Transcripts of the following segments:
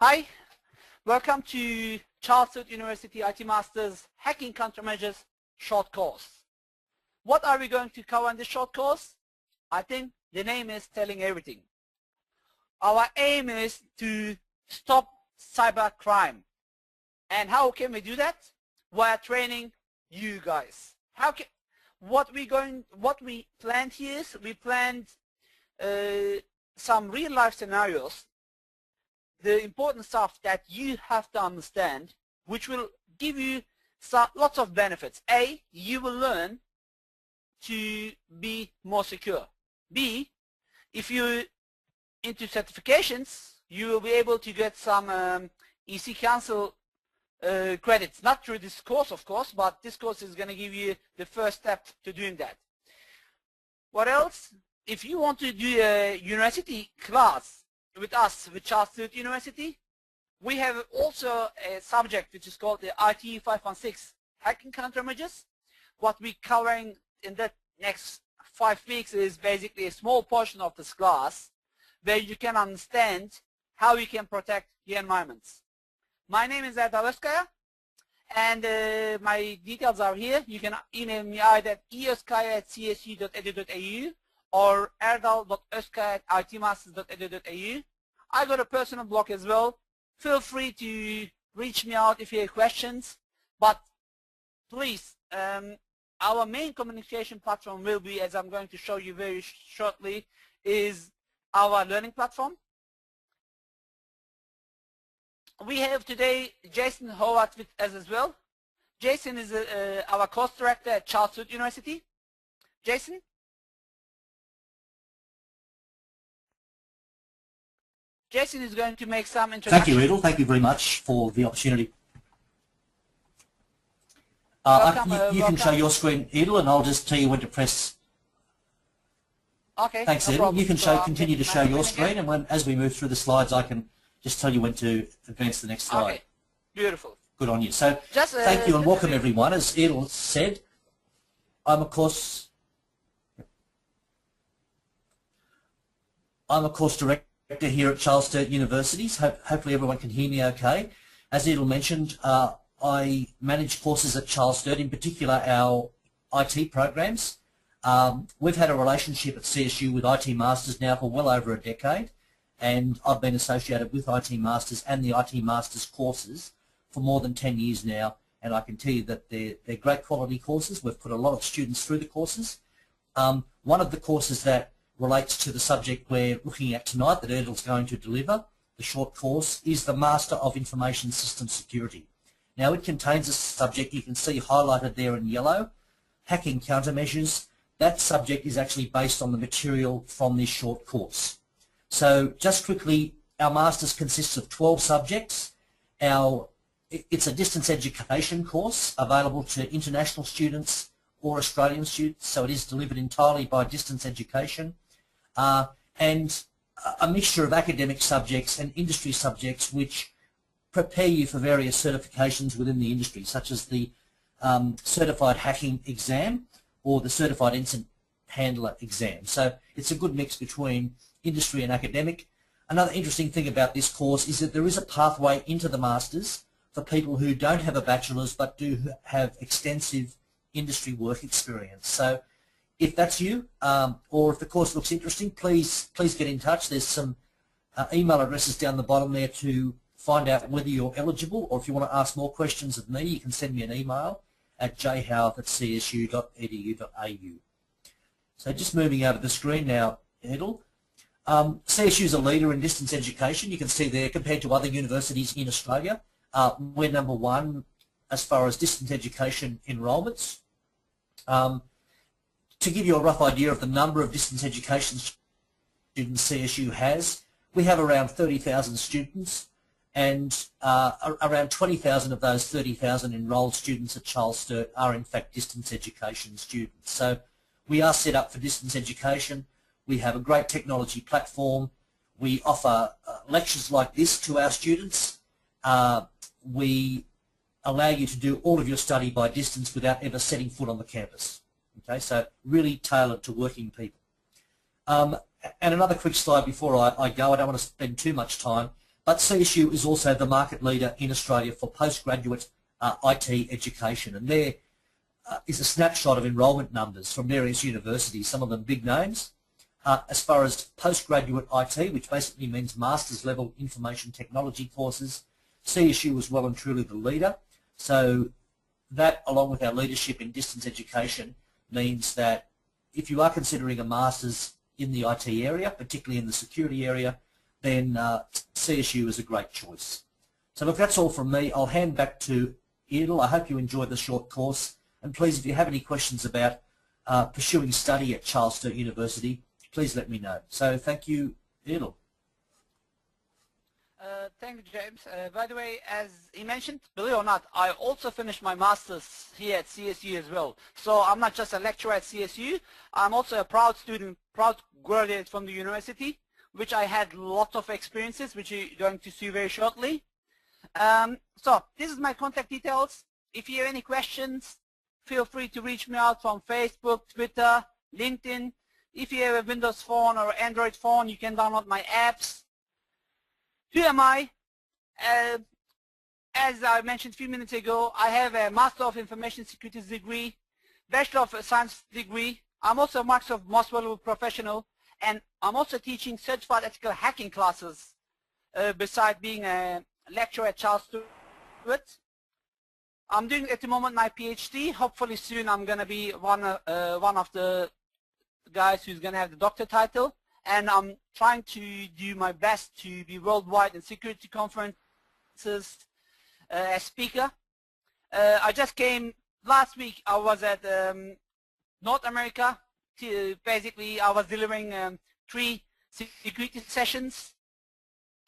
Hi, welcome to Charles Sturt University IT Masters Hacking Countermeasures short course. What are we going to cover in this short course? I think the name is telling everything. Our aim is to stop cybercrime. And how can we do that? Via training you guys. What we planned here is we planned some real life scenarios, the important stuff that you have to understand, which will give you lots of benefits. A, you will learn to be more secure. B, if you're into certifications, you will be able to get some EC Council credits, not through this course of course, but this course is going to give you the first step to doing that. What else? If you want to do a university class with us, with Charles Sturt University, we have also a subject which is called the IT 516 Hacking Countermeasures. What we're covering in the next 5 weeks is basically a small portion of this class where you can understand how you can protect your environments. My name is Erdal Özkaya, and my details are here. You can email me either at eoskaya@csu.edu.au or erdal.özkaya@itmasters.edu.au. I got a personal blog as well. Feel free to reach me out if you have questions, but please, our main communication platform will be, as I'm going to show you very shortly, is our learning platform. We have today Jason Howard with us as well. Jason is our course director at Charles Sturt University. Jason? Jason is going to make some introduction. Thank you, Edel. Thank you very much for the opportunity. You can show your screen, Edel, and I'll just tell you when to press. Okay. Thanks, Edel. You can continue to show your screen, and as we move through the slides, I can just tell you when to advance the next slide. Okay. Beautiful. Good on you. So, thank you and welcome everyone. As Edel said, I'm a course director here at Charles Sturt University. Hopefully everyone can hear me okay. As Edel mentioned, I manage courses at Charles Sturt, in particular our IT programs. We've had a relationship at CSU with IT Masters now for well over a decade, and I've been associated with IT Masters and the IT Masters courses for more than 10 years now, and I can tell you that they're great quality courses. We've put a lot of students through the courses. One of the courses that relates to the subject we're looking at tonight that Erdel's going to deliver, the short course, is the Master of Information System Security. Now it contains a subject you can see highlighted there in yellow, Hacking Countermeasures. That subject is actually based on the material from this short course. So just quickly, our Masters consists of 12 subjects. It's a distance education course available to international students or Australian students, so it is delivered entirely by distance education. And a mixture of academic subjects and industry subjects which prepare you for various certifications within the industry, such as the Certified Hacking exam or the Certified Incident Handler exam. So it's a good mix between industry and academic. Another interesting thing about this course is that there is a pathway into the Masters for people who don't have a bachelor's but do have extensive industry work experience. So if that's you, or if the course looks interesting, please get in touch. There's some email addresses down the bottom there to find out whether you're eligible, or if you want to ask more questions of me, you can send me an email at jhowarth@csu.edu.au. So just moving over the screen now, Edel. CSU is a leader in distance education. You can see there, compared to other universities in Australia, we're number one as far as distance education enrolments. To give you a rough idea of the number of distance education students CSU has, we have around 30,000 students, and around 20,000 of those 30,000 enrolled students at Charles Sturt are in fact distance education students. So we are set up for distance education. We have a great technology platform. We offer lectures like this to our students. We allow you to do all of your study by distance without ever setting foot on the campus. Okay, so really tailored to working people. And another quick slide before I go. I don't want to spend too much time, but CSU is also the market leader in Australia for postgraduate IT education, and there is a snapshot of enrolment numbers from various universities, some of them big names. As far as postgraduate IT, which basically means master's level information technology courses, CSU is well and truly the leader. So that, along with our leadership in distance education, means that if you are considering a master's in the IT area, particularly in the security area, then CSU is a great choice. So look, that's all from me. I'll hand back to Edel. I hope you enjoyed the short course, and please, if you have any questions about pursuing study at Charles Sturt University, please let me know. So thank you, Edel. Thank you, James. By the way, as he mentioned, believe it or not, I also finished my master's here at CSU as well. So I'm not just a lecturer at CSU, I'm also a proud student, proud graduate from the university, which I had lots of experiences, which you're going to see very shortly. So this is my contact details. If you have any questions, feel free to reach me out from Facebook, Twitter, LinkedIn. If you have a Windows phone or Android phone, you can download my apps. Who am I? As I mentioned a few minutes ago, I have a Master of Information Security degree, Bachelor of Science degree. I'm also a Microsoft Most Valuable Professional, and I'm also teaching certified ethical hacking classes besides being a lecturer at Charles Sturt. I'm doing at the moment my PhD. Hopefully soon I'm going to be one of the guys who's going to have the doctor title. And I'm trying to do my best to be worldwide in security conferences as speaker. I just came last week. I was at North America. Basically, I was delivering 3 security sessions.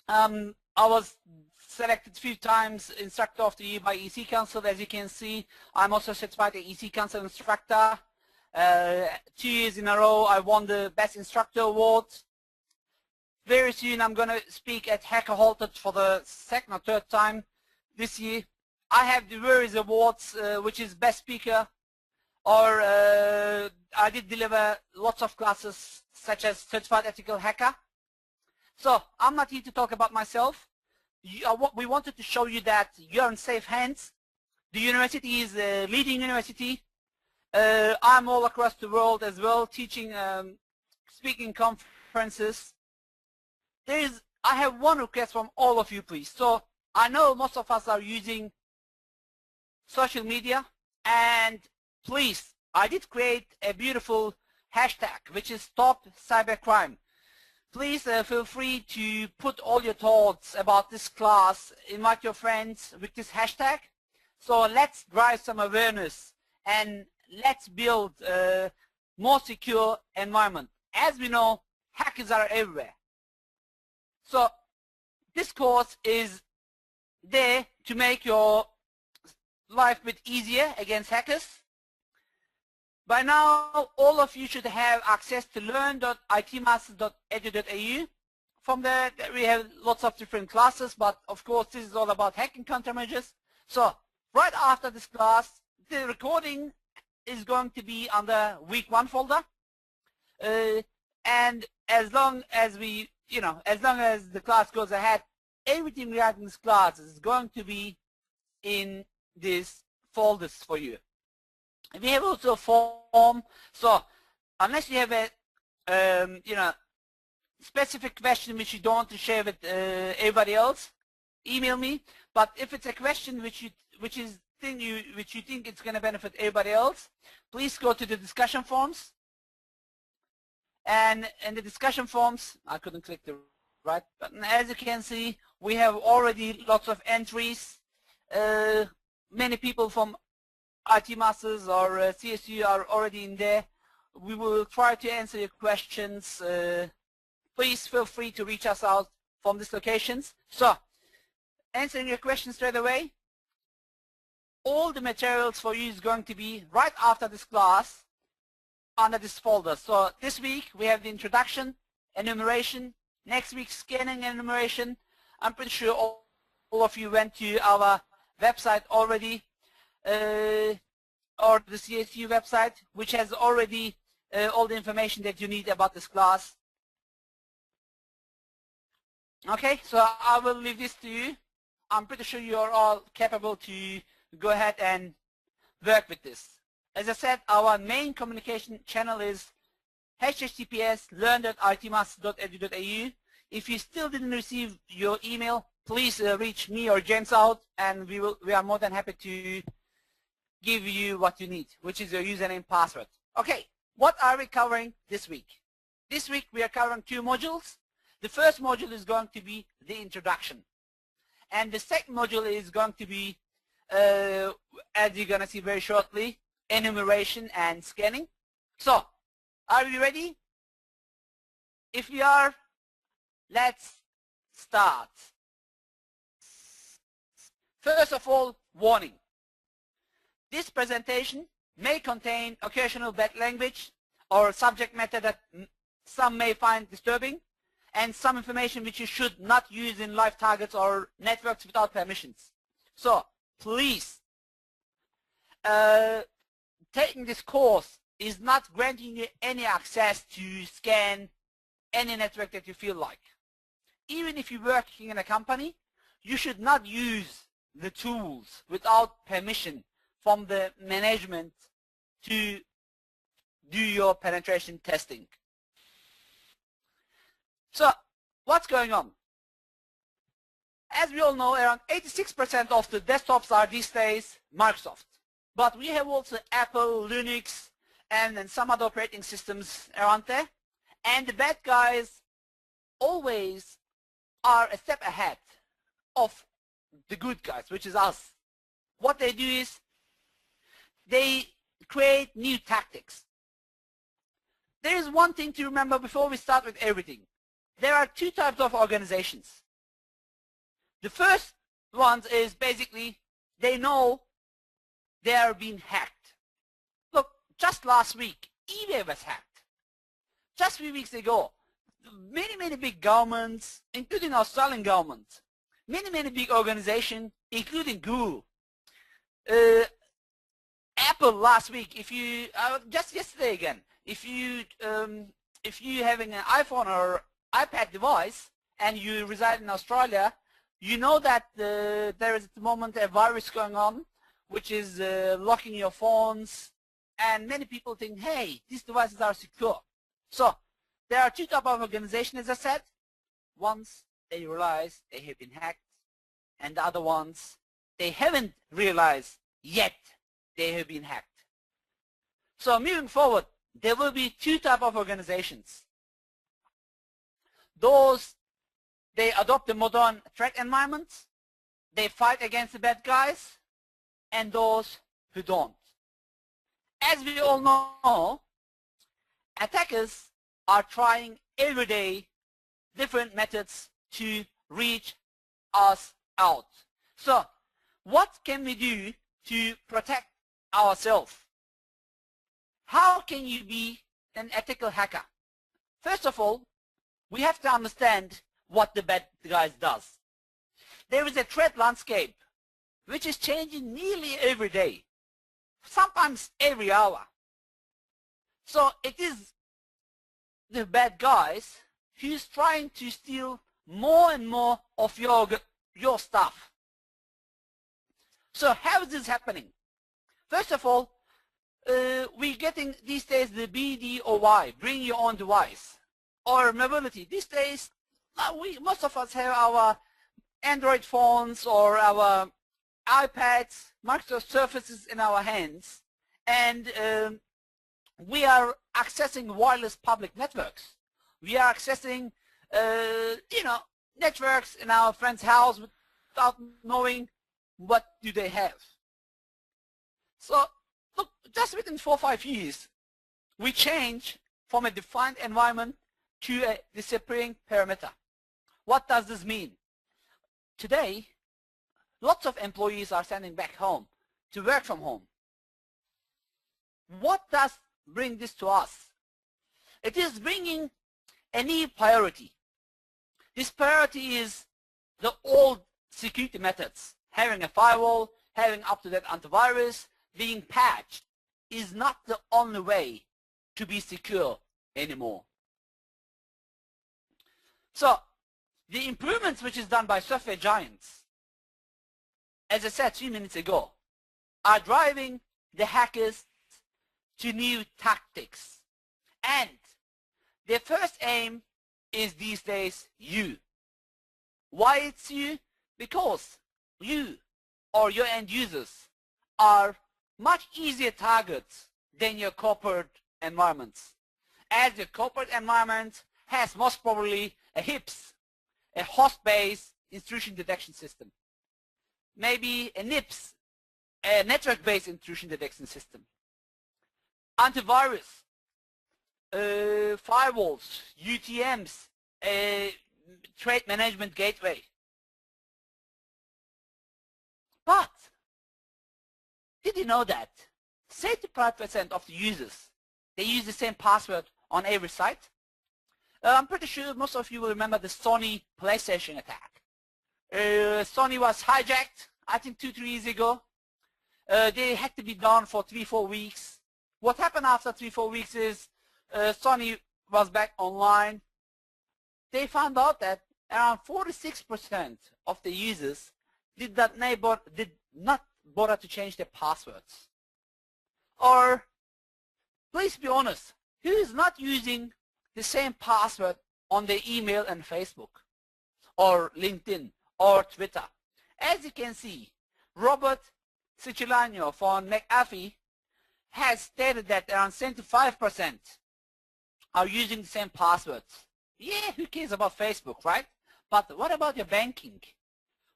I was selected a few times Instructor of the Year by EC Council. As you can see, I'm also certified EC Council instructor. 2 years in a row I won the Best Instructor Award. Very soon I'm going to speak at Hacker Halted for the 2nd or 3rd time this year. I have the various awards, which is Best Speaker, or I did deliver lots of classes such as Certified Ethical Hacker. So I'm not here to talk about myself. We wanted to show you that you're in safe hands. The university is a leading university. I'm all across the world as well, teaching, speaking conferences. I have one request from all of you, please. So I know most of us are using social media, and please, I did create a beautiful hashtag, which is Stop Cybercrime. Please feel free to put all your thoughts about this class, invite your friends with this hashtag. So let's drive some awareness and let's build a more secure environment. As we know, hackers are everywhere. So this course is there to make your life a bit easier against hackers. By now, all of you should have access to learn.itmasters.edu.au. From there, we have lots of different classes, but of course, this is all about hacking countermeasures. So right after this class, the recording is going to be on the week 1 folder, and as long as the class goes ahead, everything regarding this class is going to be in these folders for you. We have also a form, so unless you have a specific question which you don't want to share with everybody else, email me. But if it's a question which you think it's going to benefit everybody else, please go to the discussion forums. And in the discussion forums, I couldn't click the right button. As you can see, we have already lots of entries. Many people from IT Masters or CSU are already in there. We will try to answer your questions. Please feel free to reach us out from these locations. So, answering your questions straight away, all the materials for you is going to be right after this class under this folder. So this week we have the introduction, enumeration, next week scanning and enumeration. I'm pretty sure all of you went to our website already, or the CSU website, which has already all the information that you need about this class. Okay, so I will leave this to you. I'm pretty sure you're all capable to go ahead and work with this. As I said, our main communication channel is https://learn.itmaster.edu.au. If you still didn't receive your email, please reach me or James out, and we are more than happy to give you what you need, which is your username password. Okay, what are we covering this week? This week we are covering 2 modules. The first module is going to be the introduction, and the second module is going to be, as you're going to see very shortly, enumeration and scanning. So, are we ready? If we are, let's start. First of all, warning. This presentation may contain occasional bad language or subject matter that some may find disturbing, and some information which you should not use in live targets or networks without permissions. So, please, taking this course is not granting you any access to scan any network that you feel like. Even if you're working in a company, you should not use the tools without permission from the management to do your penetration testing. So, what's going on? As we all know, around 86% of the desktops are these days Microsoft. But we have also Apple, Linux, and then some other operating systems around there. And the bad guys always are a step ahead of the good guys, which is us. What they do is they create new tactics. There is one thing to remember before we start with everything. There are 2 types of organizations. The first one is basically they know they are being hacked. Look, just last week, eBay was hacked. Just 3 weeks ago, many big governments, including Australian government, many big organizations, including Google, Apple last week. If you just yesterday again, if you having an iPhone or iPad device and you reside in Australia, you know that there is at the moment a virus going on, which is locking your phones, and many people think, hey, these devices are secure. So there are 2 types of organizations, as I said. Once they realize they have been hacked, and the other ones, they haven't realized yet they have been hacked. So moving forward, there will be 2 types of organizations. Those, they adopt the modern threat environments, they fight against the bad guys, and those who don't. As we all know, attackers are trying every day different methods to reach us out. So, what can we do to protect ourselves? How can you be an ethical hacker? First of all, we have to understand what the bad guys does. There is a threat landscape which is changing nearly every day, sometimes every hour. So it is the bad guys who's trying to steal more and more of your stuff. So how is this happening? First of all, we're getting these days the BDOY, bring your own device, or mobility. These days, most of us have our Android phones or our iPads, Microsoft Surfaces in our hands, and we are accessing wireless public networks. We are accessing, networks in our friend's house without knowing what do they have. So, look, just within 4 or 5 years, we change from a defined environment to a disappearing perimeter. What does this mean? Today, lots of employees are sending back home to work from home. What does bring this to us? It is bringing a new priority. This priority is the old security methods. Having a firewall, having up-to-date antivirus, being patched is not the only way to be secure anymore. So The improvements which is done by software giants, as I said 3 minutes ago, are driving the hackers to new tactics. And their first aim is these days you. Why it's you? Because you or your end users are much easier targets than your corporate environments. As your corporate environment has most probably a HIPS, a host-based intrusion detection system. Maybe a NIPS, a network-based intrusion detection system. Antivirus, firewalls, UTMs, trade management gateway. But did you know that 75% of the users, they use the same password on every site? I'm pretty sure most of you will remember the Sony PlayStation attack. Sony was hijacked, I think 2-3 years ago. They had to be down for 3-4 weeks. What happened after 3-4 weeks is Sony was back online. They found out that around 46% of the users did not bother to change their passwords. Or, please be honest, who is not using the same password on their email and Facebook, or LinkedIn, or Twitter? As you can see, Robert Cicilline from McAfee has stated that around 75% are using the same passwords. Yeah, who cares about Facebook, right? But what about your banking?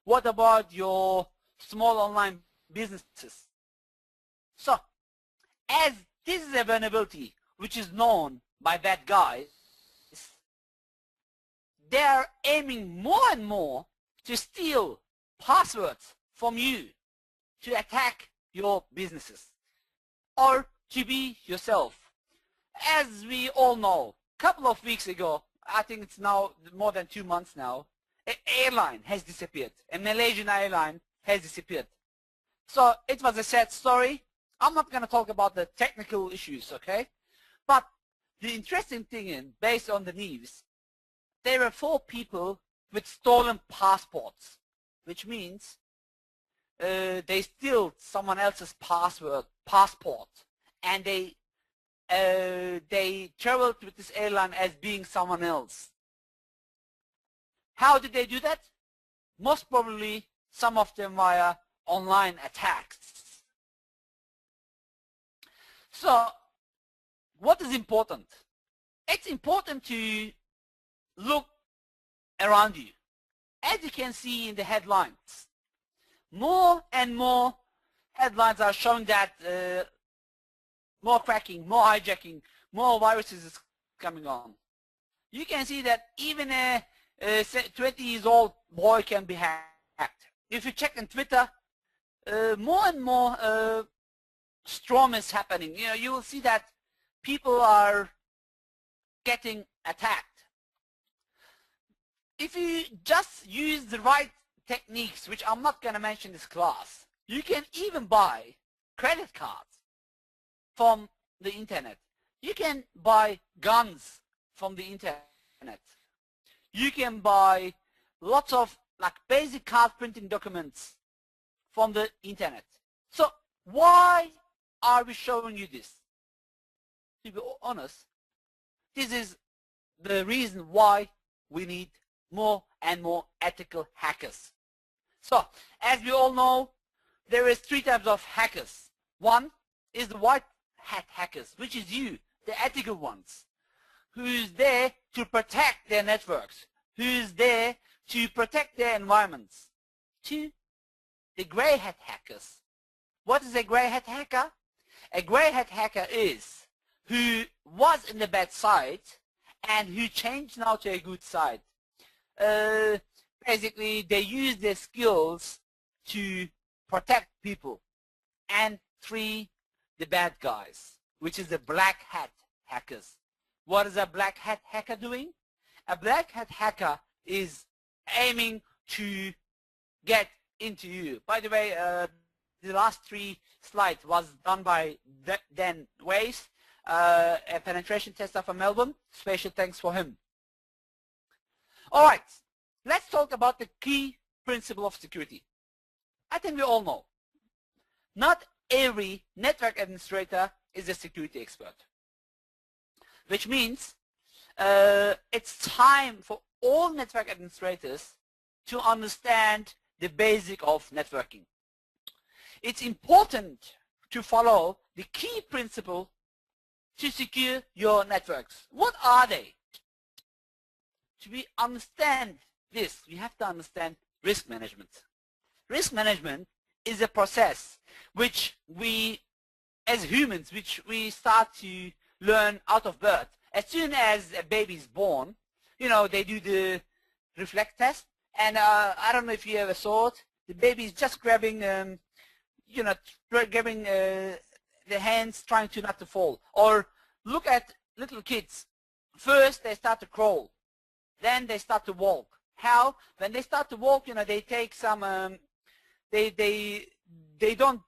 What about your small online businesses? So, as this is a vulnerability which is known by bad guys, they are aiming more and more to steal passwords from you to attack your businesses or to be yourself. As we all know, a couple of weeks ago, I think it's now more than 2 months now, an airline has disappeared. A Malaysian airline has disappeared. So it was a sad story. I'm not going to talk about the technical issues, okay? But the interesting thing is, based on the news, there were 4 people with stolen passports, which means they steal someone else's passport, and they traveled with this airline as being someone else. How did they do that? Most probably some of them via online attacks. So what is important? It's important to look around you. As you can see in the headlines, more and more headlines are showing that more cracking, more hijacking, more viruses is coming on. You can see that even a 20 years old boy can be hacked. If you check on Twitter, more and more storm is happening. You know, you will see that people are getting attacked. If you just use the right techniques, which I'm not going to mention in this class, you can even buy credit cards from the internet. You can buy guns from the internet. You can buy lots of like basic card printing documents from the internet. So why are we showing you this? To be honest, this is the reason why we need more and more ethical hackers. So, as we all know, there is 3 types of hackers. One is the white hat hackers, which is you, the ethical ones, who is there to protect their networks, who is there to protect their environments. 2, the gray hat hackers. What is a gray hat hacker? A gray hat hacker is who was in the bad side and who changed now to a good side. Basically, they use their skills to protect people. And 3, the bad guys, which is the black hat hackers. What is a black hat hacker doing? A black hat hacker is aiming to get into you. By the way, the last 3 slides was done by Dan Weiss, a penetration tester from Melbourne. Special thanks for him. All right. let's talk about the key principle of security. I think we all know, not every network administrator is a security expert, which means it's time for all network administrators to understand the basic of networking. It's important to follow the key principle to secure your networks. What are they? To understand this, we have to understand risk management. Risk management is a process which we, as humans, which we start to learn out of birth. As soon as a baby is born, you know, they do the reflex test, and I don't know if you ever saw it. The baby is just grabbing, you know, grabbing the hands, trying to not to fall. Or look at little kids. First, they start to crawl. Then they start to walk. How? When they start to walk, you know, they take some, they don't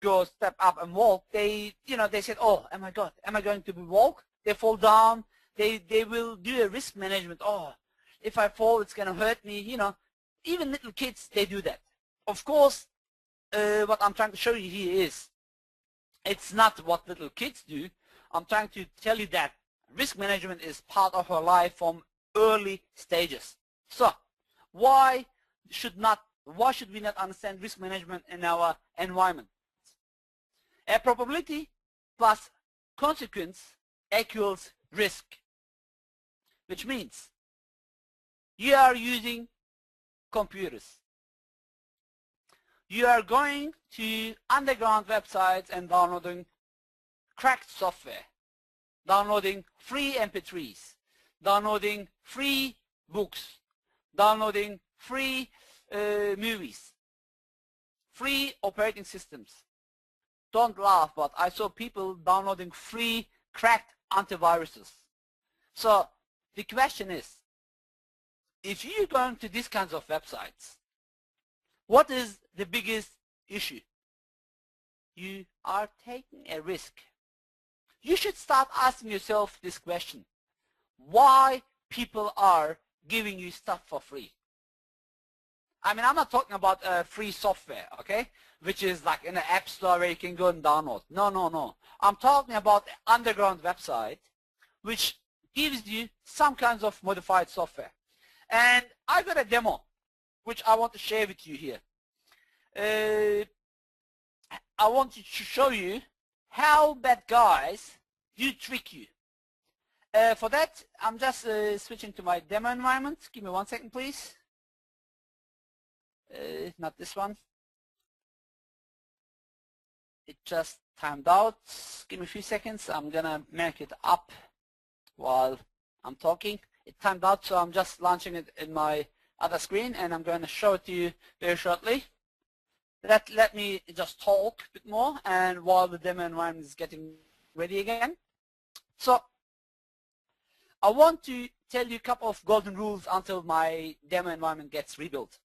go step up and walk. They, you know, they said, oh, oh my God, am I going to walk? They fall down. They will do a risk management. Oh, if I fall, it's going to hurt me. You know, even little kids, they do that. Of course, what I'm trying to show you here is, it's not what little kids do. I'm trying to tell you that risk management is part of our life from early stages. So, why should we not understand risk management in our environment? A probability plus consequence equals risk, which means you are using computers. You are going to underground websites and downloading cracked software, downloading free MP3s, downloading free books, downloading free movies, free operating systems. Don't laugh, but I saw people downloading free cracked antiviruses. So the question is, if you're going to these kinds of websites, what is the biggest issue? You are taking a risk. You should start asking yourself this question: why people are giving you stuff for free? I mean, I'm not talking about free software, okay, which is like in an app store where you can go and download. No, no, no. I'm talking about an underground website which gives you some kinds of modified software. And I got a demo which I want to share with you here. I want to show you how bad guys do trick you. For that, I'm just switching to my demo environment. Give me 1 second, please. Not this one. It just timed out. Give me a few seconds. I'm gonna make it up while I'm talking. It timed out, so I'm just launching it in my other screen, and I'm going to show it to you very shortly. Let me just talk a bit more, and while the demo environment is getting ready again. So I want to tell you a couple of golden rules until my demo environment gets rebuilt.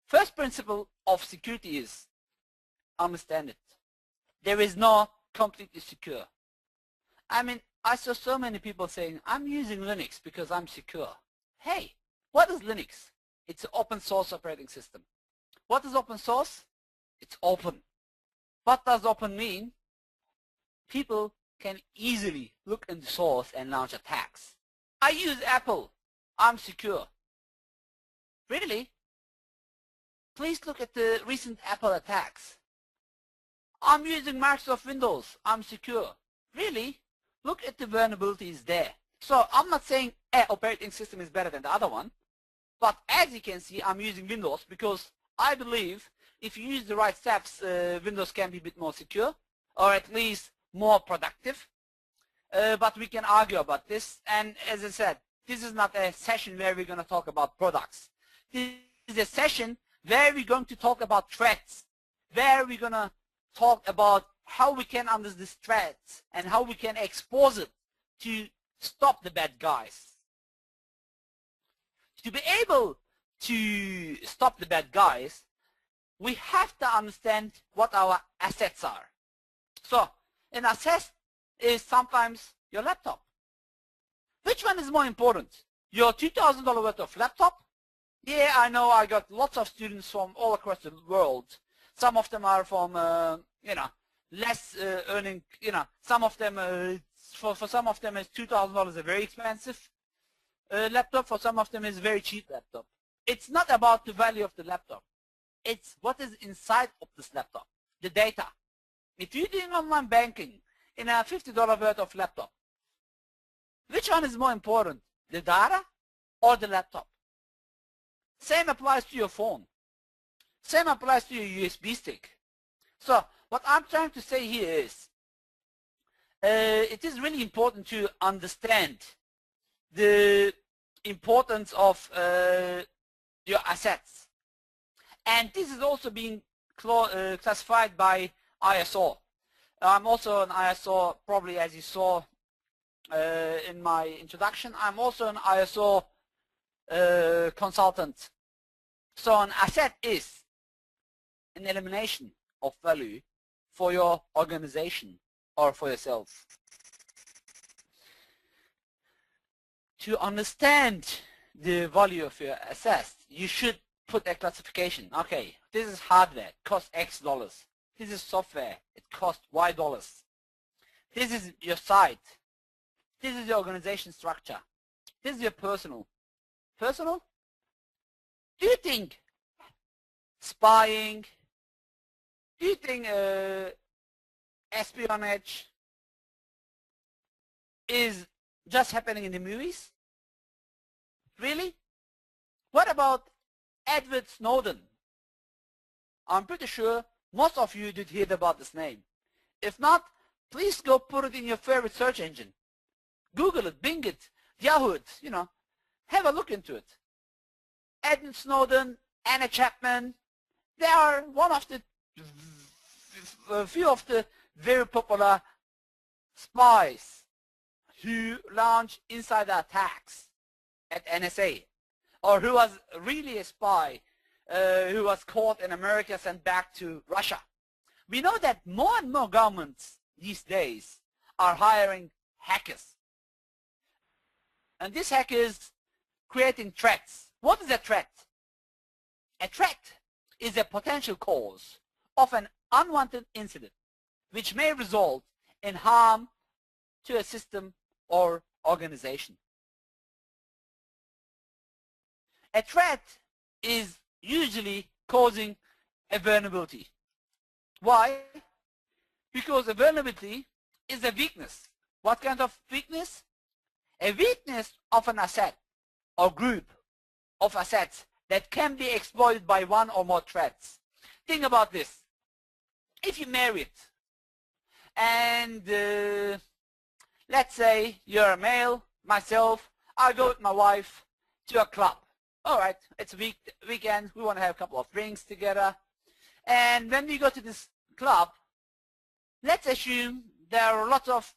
First principle of security is understand it. There is no completely secure. I mean, I saw so many people saying, I'm using Linux because I'm secure. Hey, what is Linux? It's an open source operating system. What is open source? It's open. What does open mean? People can easily look in the source and launch attacks. I use Apple. I'm secure. Really? Please look at the recent Apple attacks. I'm using Microsoft Windows. I'm secure. Really? Look at the vulnerabilities there. So I'm not saying an operating system is better than the other one, but as you can see, I'm using Windows because I believe if you use the right steps, Windows can be a bit more secure, or at least more productive. But we can argue about this, and as I said, this is not a session where we're going to talk about products. This is a session where we're going to talk about threats, where we're going to talk about how we can understand these threats and how we can expose it to stop the bad guys. To be able to stop the bad guys, we have to understand what our assets are. So an asset is sometimes your laptop. Which one is more important? Your $2,000 worth of laptop. Yeah, I know I got lots of students from all across the world. Some of them are from, less earning, some of them, for some of them is $2,000 a very expensive laptop. For some of them is a very cheap laptop. It's not about the value of the laptop. It's what is inside of this laptop, the data. If you're doing online banking in a $50 worth of laptop, which one is more important, the data or the laptop? Same applies to your phone. Same applies to your USB stick. So what I'm trying to say here is, it is really important to understand the importance of your assets. And this is also being classified by ISO. I'm also an ISO, probably as you saw in my introduction. I'm also an ISO consultant. So an asset is an elimination of value for your organization or for yourself. To understand the value of your assets, you should put a classification. Okay, this is hardware, it costs X dollars. This is software, it costs Y dollars. This is your site. This is your organization structure. This is your personal. Personal? Do you think spying, do you think espionage is just happening in the movies? Really? What about Edward Snowden? I'm pretty sure most of you did hear about this name. If not, please go put it in your favorite search engine. Google it, Bing it, Yahoo it, have a look into it. Edward Snowden, Anna Chapman, they are one of the few of the very popular spies who launched insider attacks at NSA, or who was really a spy who was caught in America, sent back to Russia. We know that more and more governments these days are hiring hackers. And these hackers creating threats. What is a threat? A threat is a potential cause of an unwanted incident which may result in harm to a system or organization. A threat is usually causing a vulnerability. Why? Because a vulnerability is a weakness. What kind of weakness? A weakness of an asset or group of assets that can be exploited by one or more threats. Think about this. If you're married and let's say you're a male, myself, I go with my wife to a club. Alright, it's weekend, we want to have a couple of drinks together. And when we go to this club, let's assume there are lots of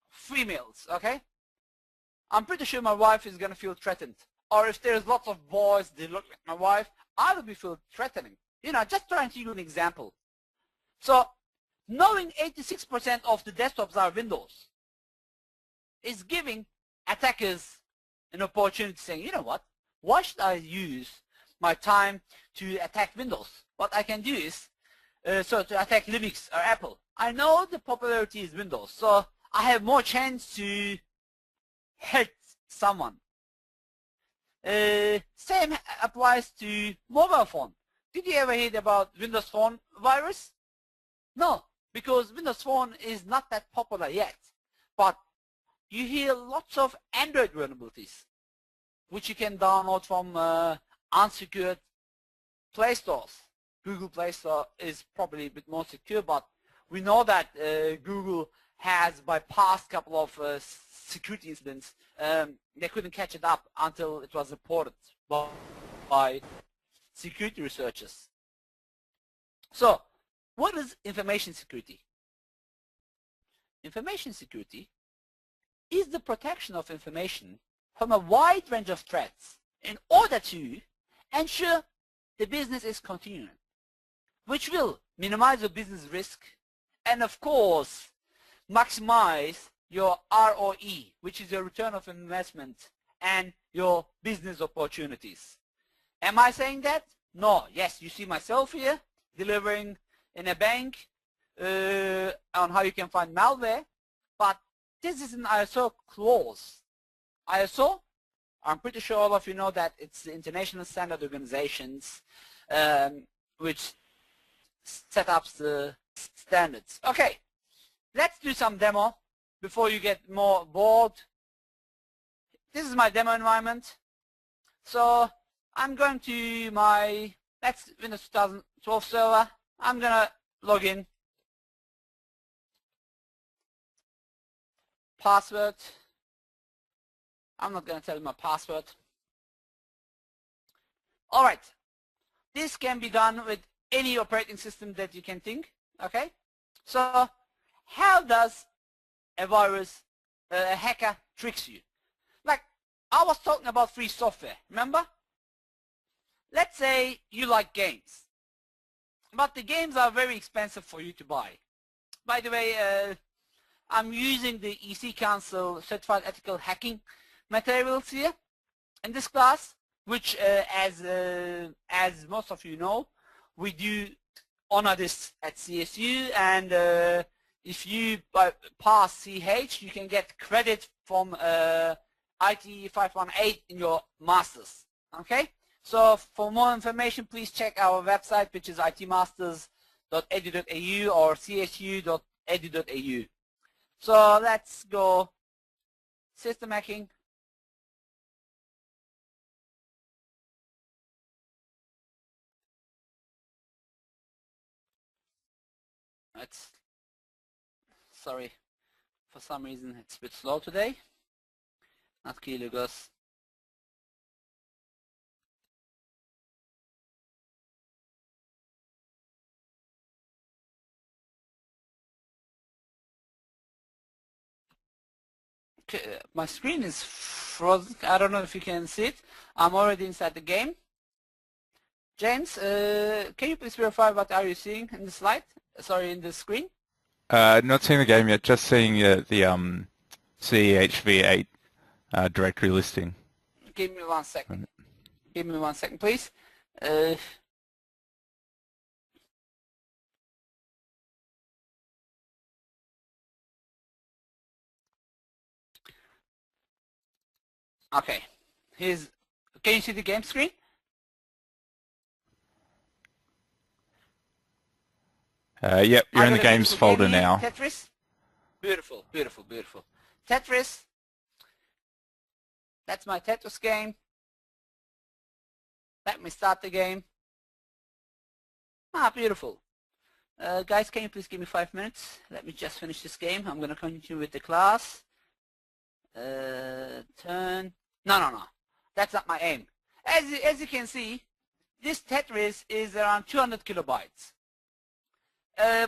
females, okay? I'm pretty sure my wife is going to feel threatened. Or if there's lots of boys, they look like my wife, I will be feel threatening. Just trying to give you an example. So, knowing 86% of the desktops are Windows is giving attackers an opportunity saying, you know what, why should I use my time to attack Windows? What I can do is, to attack Linux or Apple. I know the popularity is Windows, so I have more chance to hurt someone. Same applies to mobile phone. Did you ever hear about Windows Phone virus? No, because Windows Phone is not that popular yet. But you hear lots of Android vulnerabilities, which you can download from unsecured Play Stores. Google Play Store is probably a bit more secure, but we know that Google has bypassed a couple of security incidents. They couldn't catch it up until it was reported by security researchers. So, what is information security? Information security is the protection of information from a wide range of threats in order to ensure the business is continuing, which will minimize your business risk and, of course, maximize your ROE, which is your return of investment and your business opportunities. Am I saying that? No. Yes, you see myself here delivering in a bank on how you can find malware, but this is an ISO clause. ISO, I'm pretty sure all of you know that it's the international standard organizations which set up the standards. Okay, let's do some demo before you get more bored. This is my demo environment. So I'm going to my Windows 2012 server. I'm going to log in. Password. I'm not going to tell you my password. Alright. This can be done with any operating system that you can think. Okay. So how does a virus, a hacker tricks you? Like I was talking about free software. Remember? Let's say you like games. But the games are very expensive for you to buy. By the way, I'm using the EC Council Certified Ethical Hacking materials here in this class, which as most of you know, we do honor this at CSU, and if you pass CH, you can get credit from IT 518 in your masters. Okay, so for more information, please check our website, which is itmasters.edu.au or chu.edu.au. So let's go system hacking. Sorry, for some reason it's a bit slow today. Not kilogos. Okay, my screen is frozen. I don't know if you can see it. I'm already inside the game. James, can you please verify what are you seeing in the slide? Sorry, in the screen? Not seeing the game yet, just seeing the CEHV8 directory listing. Give me 1 second. Give me 1 second, please. Okay. Can you see the game screen? Yep, you're in the games folder now. Tetris. Beautiful, beautiful, beautiful. Tetris. That's my Tetris game. Let me start the game. Ah, beautiful. Guys, can you please give me 5 minutes? Let me just finish this game. I'm going to continue with the class. Turn. No. That's not my aim. As you can see, this Tetris is around 200 kilobytes.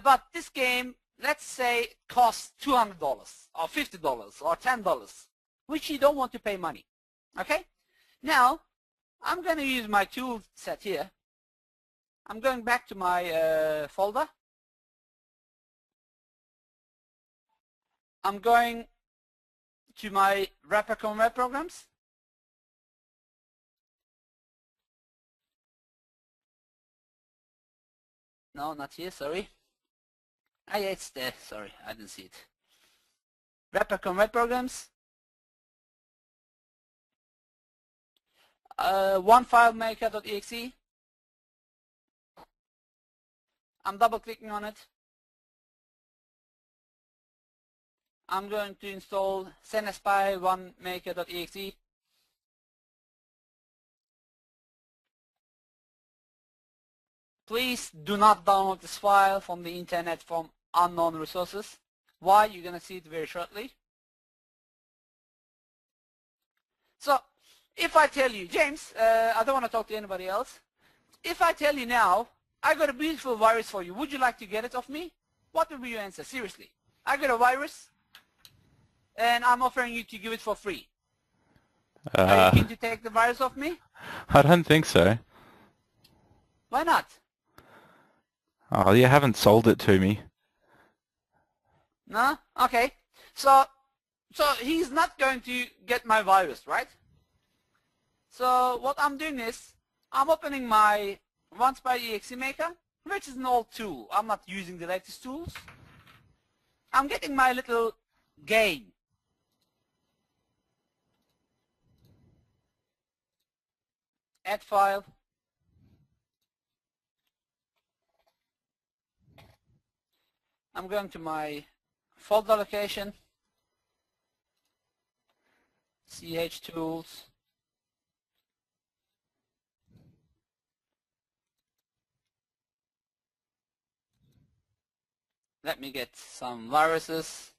But this game, let's say, costs $200 or $50 or $10, which you don't want to pay money. Okay? Now, I'm going to use my tool set here. I'm going back to my folder. I'm going to my wrapper web programs. No, not here, sorry. Ah, yeah, it's there. Sorry, I didn't see it. Wrapper web programs. One FileMaker.exe. I'm double clicking on it. I'm going to install SendSpy OneMaker.exe. Please do not download this file from the internet from unknown resources. Why? You're going to see it very shortly. So, if I tell you, James, I don't want to talk to anybody else. If I tell you now, I got a beautiful virus for you, would you like to get it off me? What would be your answer? Seriously. I got a virus, and I'm offering you to give it for free. Are you keen to take the virus off me? I don't think so. Why not? Oh, you haven't sold it to me. No? Okay. So he's not going to get my virus, right? So what I'm doing is I'm opening my OneSpy.exe maker, which is an old tool. I'm not using the latest tools. I'm getting my little game. Add file. I'm going to my folder location, ch tools. Let me get some viruses.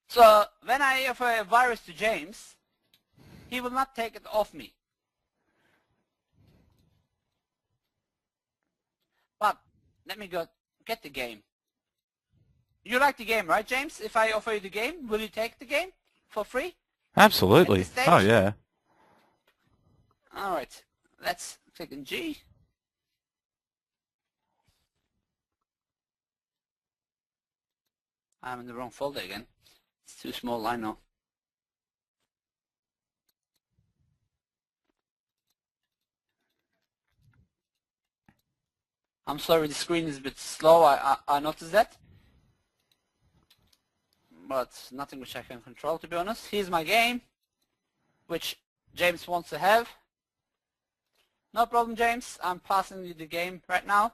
So when I offer a virus to James, he will not take it off me. But let me go get the game. You like the game, right, James? If I offer you the game, will you take the game for free? Absolutely. At this stage? Oh yeah. Alright, let's click on G. I'm in the wrong folder again. It's too small, I know. I'm sorry, the screen is a bit slow, I noticed that. But nothing which I can control, to be honest. Here's my game, which James wants to have. No problem, James. I'm passing you the game right now.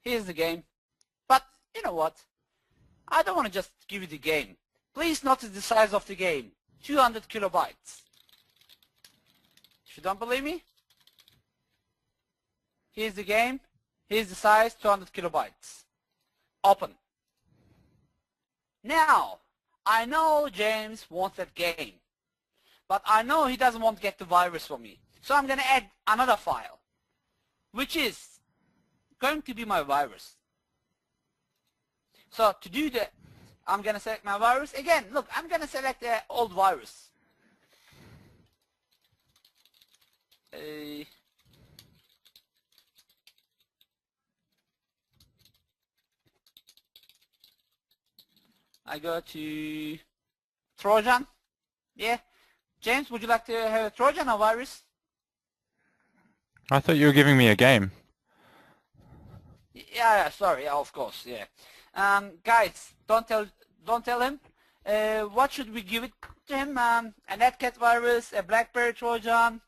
Here's the game. But, you know what? I don't want to just give you the game. Please notice the size of the game. 200 kilobytes. If you don't believe me, here's the game. Here's the size, 200 kilobytes. Open. Now, I know James wants that game. But I know he doesn't want to get the virus from me. So I'm going to add another file, which is going to be my virus. So to do that, I'm going to select my virus. Again, look, I'm going to select the old virus. I go to Trojan. Yeah. James, would you like to have a Trojan or virus? I thought you were giving me a game. Yeah, sorry, yeah, of course, yeah. Guys, don't tell him. What should we give it to him? A Netcat virus, a BlackBerry Trojan,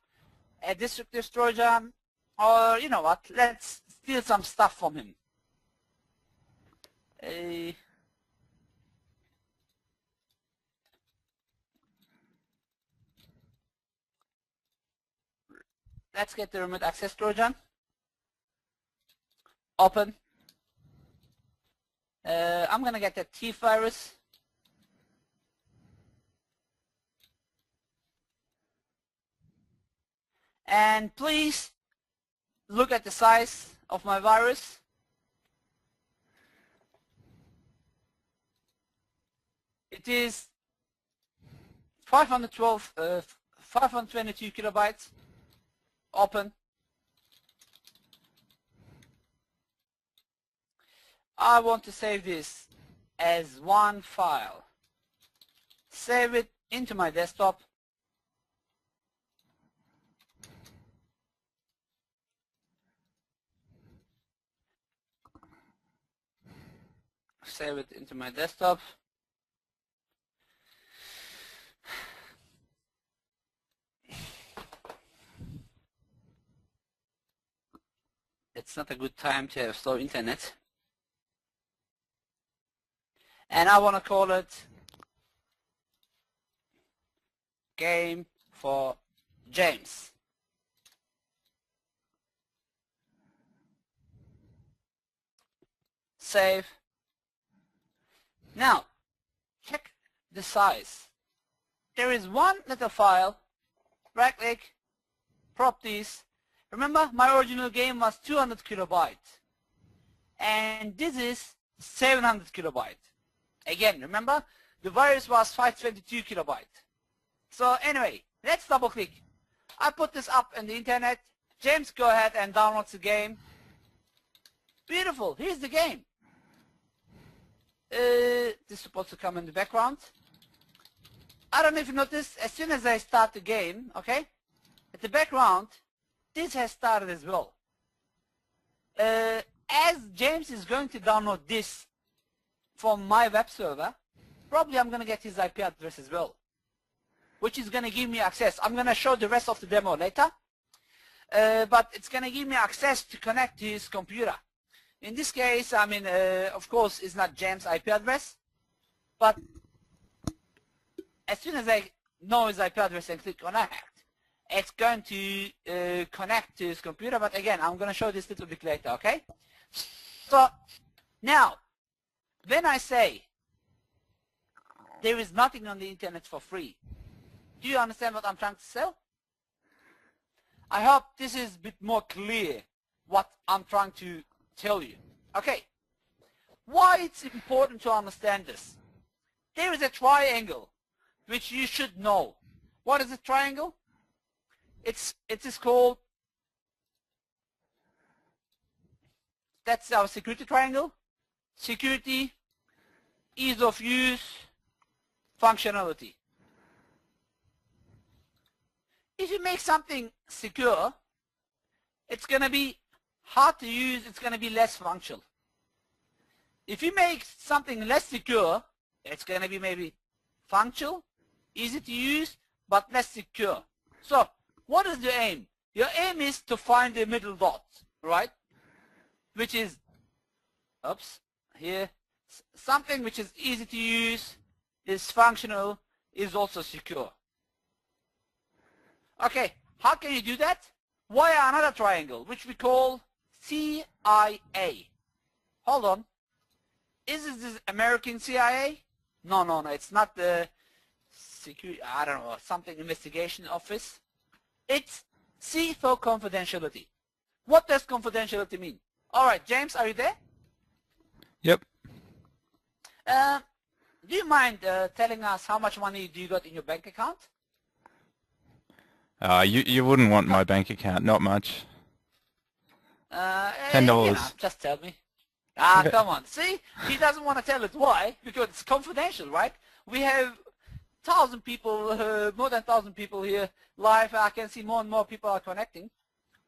a destructive Trojan, or you know what? Let's steal some stuff from him. Let's get the remote access Trojan. Open. I'm gonna get the Thief virus. And please look at the size of my virus. It is 522 kilobytes. Open. I want to save this as one file. Save it into my desktop. Save it into my desktop. It's not a good time to have slow internet. And I want to call it Game for James. Save. Now, check the size. There is one little file, right click, properties. Remember, my original game was 200 kilobytes. And this is 700 kilobytes. Again, remember, the virus was 522 kilobytes. So anyway, let's double click. I put this up on the internet. James, go ahead and download the game. Beautiful, here's the game. This is supposed to come in the background. I don't know if you noticed, as soon as I start the game, okay, at the background, this has started as well. As James is going to download this from my web server, probably I'm going to get his IP address as well, which is going to give me access. I'm going to show the rest of the demo later, but it's going to give me access to connect to his computer. In this case, I mean, of course, it's not James' IP address, but as soon as I know his IP address and click connect, it's going to connect to his computer. But again, I'm going to show this a little bit later, okay? So now, when I say there is nothing on the internet for free, do you understand what I'm trying to say? I hope this is a bit more clear what I'm trying to tell you. Okay, why it's important to understand this? There is a triangle which you should know. What is a triangle? It is called, that's our security triangle. Security, ease of use, functionality. If you make something secure, it's going to be hard to use, it's going to be less functional. If you make something less secure, it's going to be maybe functional, easy to use, but less secure. So, what is your aim? Your aim is to find the middle dot, right? Which is, oops, here, something which is easy to use, is functional, is also secure. Okay, how can you do that? Via another triangle, which we call CIA. Hold on. Is this American CIA? No, no, no, it's not the security, I don't know, something investigation office. It's C for confidentiality. What does confidentiality mean? Alright, James, are you there? Yep. Do you mind telling us how much money do you got in your bank account? You wouldn't want my bank account, not much. $10. You know, just tell me. Ah, come on. See, he doesn't want to tell it. Why? Because it's confidential, right? We have 1,000 people, more than 1,000 people here live. I can see more and more people are connecting.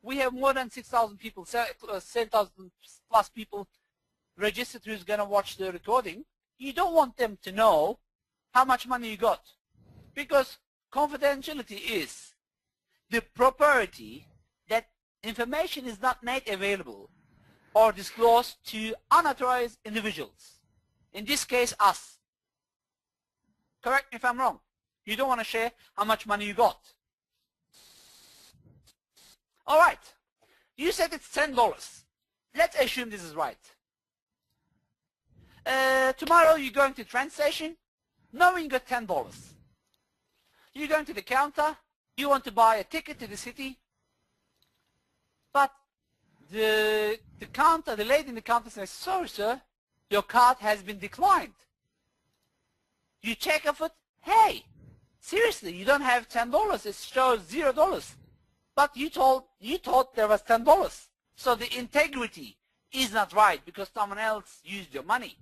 We have more than 6,000 people, 7,000 plus people registered who's going to watch the recording. You don't want them to know how much money you got, because confidentiality is the propriety that information is not made available or disclosed to unauthorized individuals. In this case, us. Correct me if I'm wrong. You don't want to share how much money you got. Alright. You said it's $10. Let's assume this is right. Tomorrow you're going to train station, knowing you got $10. You're going to the counter, you want to buy a ticket to the city, but the lady in the counter says, sorry sir, your card has been declined. You check of it, hey, seriously, you don't have $10, it shows $0. But you thought there was $10. So the integrity is not right because someone else used your money.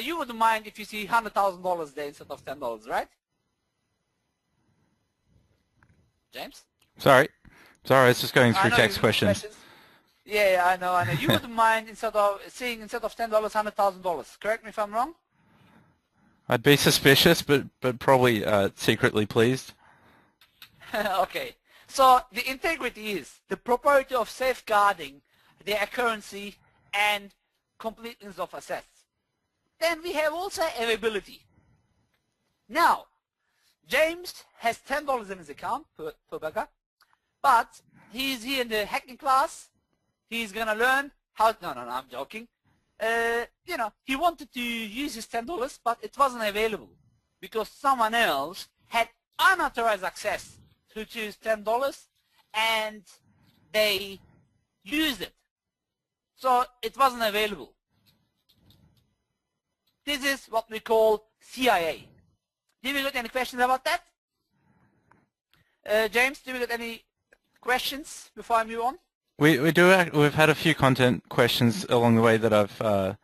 You wouldn't mind if you see $100,000 there instead of $10, right? James? Sorry, I was just going through text questions. Yeah, I know. You wouldn't mind instead of $10, $100,000. Correct me if I'm wrong? I'd be suspicious, but probably secretly pleased. Okay. So the integrity is the propriety of safeguarding the accuracy and completeness of assets. Then we have also availability. Now, James has $10 in his account per burger, but he's here in the hacking class. He's gonna learn how. No, I'm joking. You know, he wanted to use his $10, but it wasn't available because someone else had unauthorized access to his $10, and they used it. So it wasn't available. This is what we call CIA. Did we get any questions about that? James, do we get any questions before I move on? We've had a few content questions along the way that I've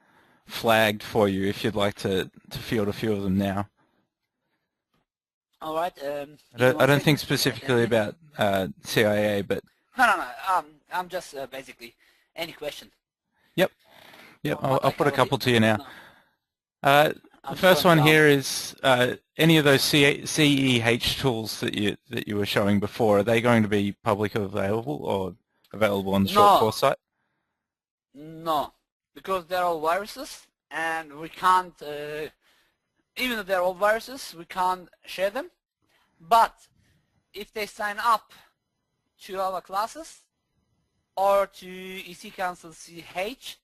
flagged for you if you'd like to field a few of them now. All right. I don't think specifically about CIA, but No. I'm just basically any question. yep. Yep, What I I'll put a cover couple here. to you now. No, The I'm first slowing one down. here is any of those CEH tools that you were showing before, are they going to be public available or available on the short No, course site? no, because they're all viruses, and we can't. Even if they're all viruses, we can't share them. But if they sign up to our classes or to EC Council CH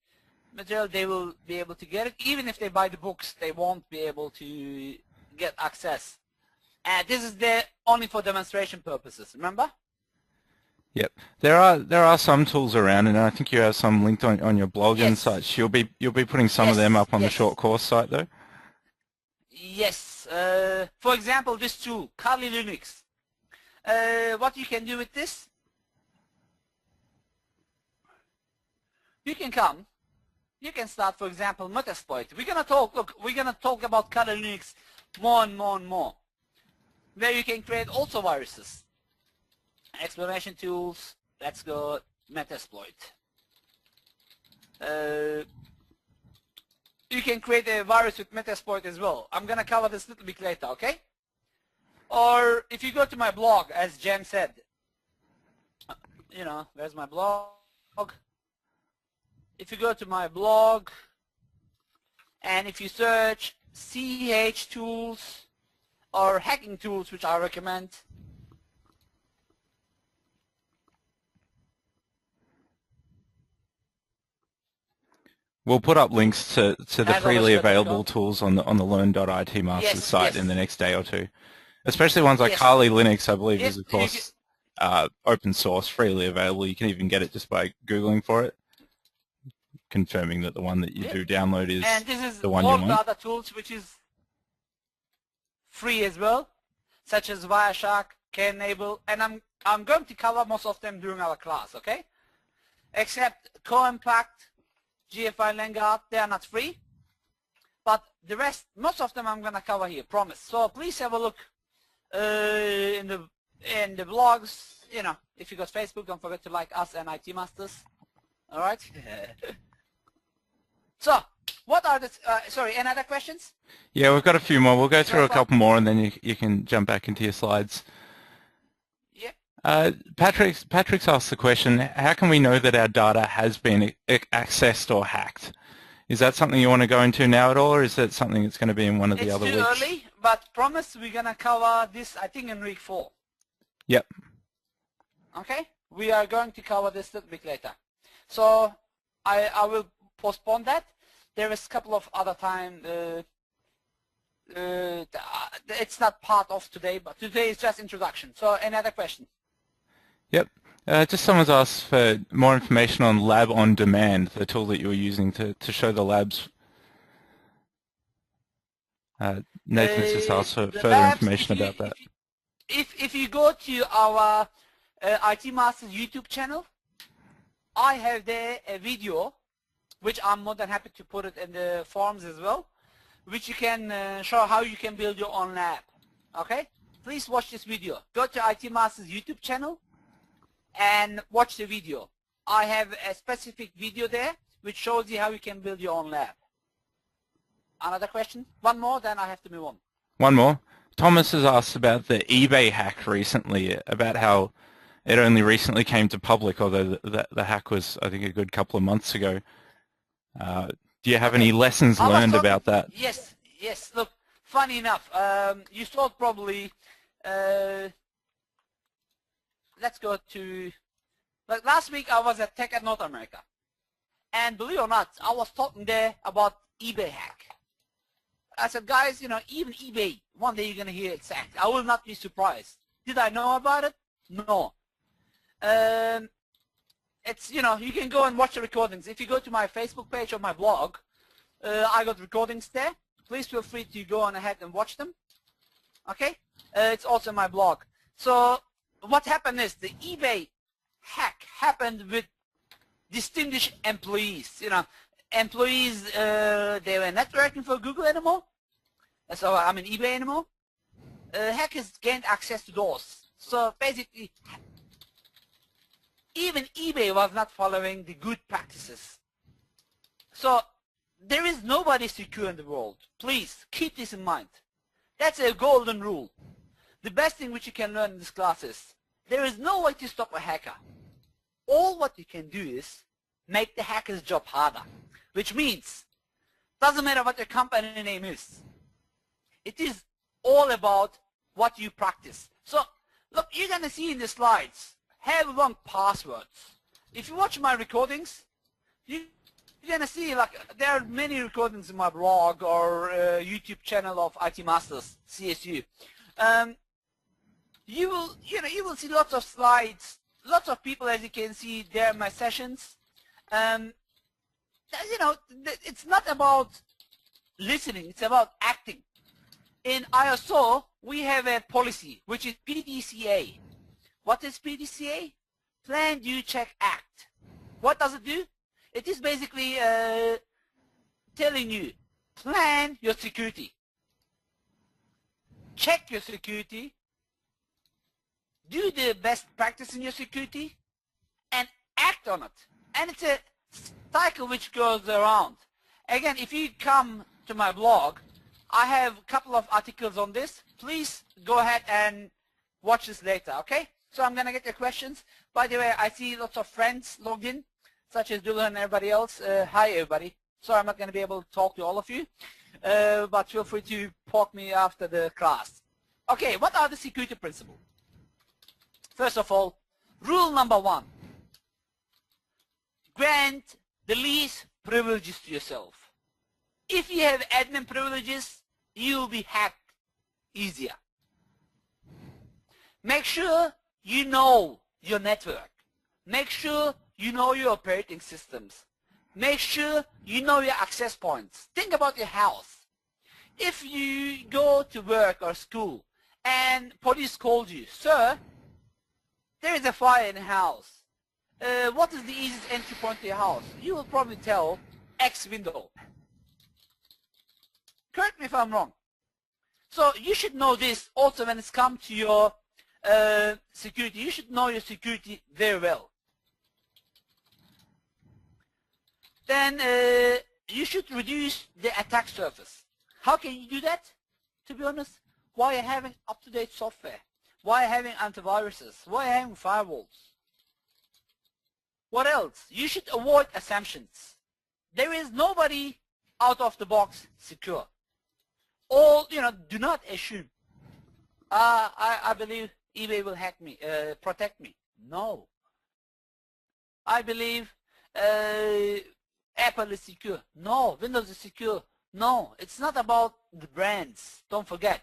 material, they will be able to get it. Even if they buy the books, they won't be able to get access. And this is there only for demonstration purposes, remember? Yep. There are some tools around, and I think you have some linked on your blog and Yes. such. You'll be putting some of them up on the short course site though? Yes. For example, this tool, Kali Linux. What you can do with this, you can come, you can start, for example, Metasploit. We're gonna talk about Kali Linux more and more and more, where you can create also viruses. Exploration tools, let's go Metasploit. You can create a virus with Metasploit as well. I'm gonna cover this a little bit later, okay? Or if you go to my blog, as Jem said, you know, where's my blog? If you go to my blog, and if you search CH tools or hacking tools, which I recommend, We'll put up links to the freely available hazardless.com. tools on the learn.it masters site in the next day or two. Especially ones like Yes. Kali Linux, I believe, Yes, is of course open source, freely available. You can even get it just by Googling for it, confirming that the one that you do download is and this is the one all you the want. other tools which is free as well, such as Wireshark, K-Enable, and I'm going to cover most of them during our class, okay? Except Co-Impact, GFI Vanguard, they are not free, but the rest, most of them I'm going to cover here, promise. So please have a look in the blogs. You know, if you got Facebook, don't forget to like us and IT Masters. All right. So, what are the? Sorry, any other questions? Yeah, we've got a few more. We'll go through a far? couple more, and then you can jump back into your slides. Yeah. Patrick's asked the question: how can we know that our data has been accessed or hacked? Is that something you want to go into now at all, or is that something that's going to be in one of the other weeks? It's too early, but promise we're going to cover this, I think, in week 4. Yep. Okay? We are going to cover this a little bit later. So I will postpone that. There is a couple of other time. It's not part of today, but today is just introduction. So any other question? Yep. Just someone's asked for more information on Lab on Demand, the tool that you were using to show the labs. Nathan's just asked for further information about that. If you go to our IT Masters YouTube channel, I have there a video, which I'm more than happy to put it in the forums as well, which you can show how you can build your own lab. Okay? Please watch this video. Go to IT Masters YouTube channel and watch the video. I have a specific video there which shows you how you can build your own lab. Another question? One more, then I have to move on. One more. Thomas has asked about the eBay hack recently, about how it only recently came to public, although the hack was, I think, a good couple of months ago. Do you have any lessons learned about that? Yes, yes. Look, funny enough, you saw probably, let's go to, like last week I was at Tech at North America. And believe it or not, I was talking there about eBay hack. I said, guys, you know, even eBay, one day you're going to hear it's hacked. I will not be surprised. Did I know about it? No. It's, you know, you can go and watch the recordings. If you go to my Facebook page or my blog, I got recordings there. Please feel free to go on ahead and watch them. Okay? It's also my blog. So what happened is the eBay hack happened with distinguished employees. You know, employees, they were not working for Google anymore. So I mean eBay anymore. hackers gained access to those. So basically, even eBay was not following the good practices. So there is nobody secure in the world. Please keep this in mind. That's a golden rule. The best thing which you can learn in this class is there is no way to stop a hacker. All what you can do is make the hacker's job harder, which means doesn't matter what your company name is. It is all about what you practice. So look, you're going to see in the slides, have long passwords. If you watch my recordings, you're going to see like there are many recordings in my blog or YouTube channel of IT Masters, CSU. You will see lots of slides, lots of people, as you can see there in my sessions. It's not about listening, it's about acting. In ISO, we have a policy, which is PDCA. What is PDCA? Plan, do, check, act. What does it do? It is basically telling you, plan your security, check your security, do the best practice in your security, and act on it. And it's a cycle which goes around. Again, if you come to my blog, I have a couple of articles on this. Please go ahead and watch this later, okay? So I'm going to get your questions. By the way, I see lots of friends logged in, such as Dula and everybody else. Hi, everybody. Sorry, I'm not going to be able to talk to all of you, but feel free to poke me after the class. Okay, what are the security principles? First of all, rule number 1. Grant the least privileges to yourself. If you have admin privileges, you will be hacked easier. Make sure you know your network. Make sure you know your operating systems. Make sure you know your access points. Think about your house. If you go to work or school and police called you, sir, there is a fire in the house. What is the easiest entry point to your house? You will probably tell X window. Correct me if I'm wrong. So you should know this also when it's come to your security. You should know your security very well. Then you should reduce the attack surface. How can you do that? To be honest, why having up-to-date software? Why having antiviruses? Why having firewalls? What else? You should avoid assumptions. There is nobody out of the box secure. Do not assume. I believe eBay will hack me, protect me. No. I believe Apple is secure. No. Windows is secure. No. It's not about the brands. Don't forget.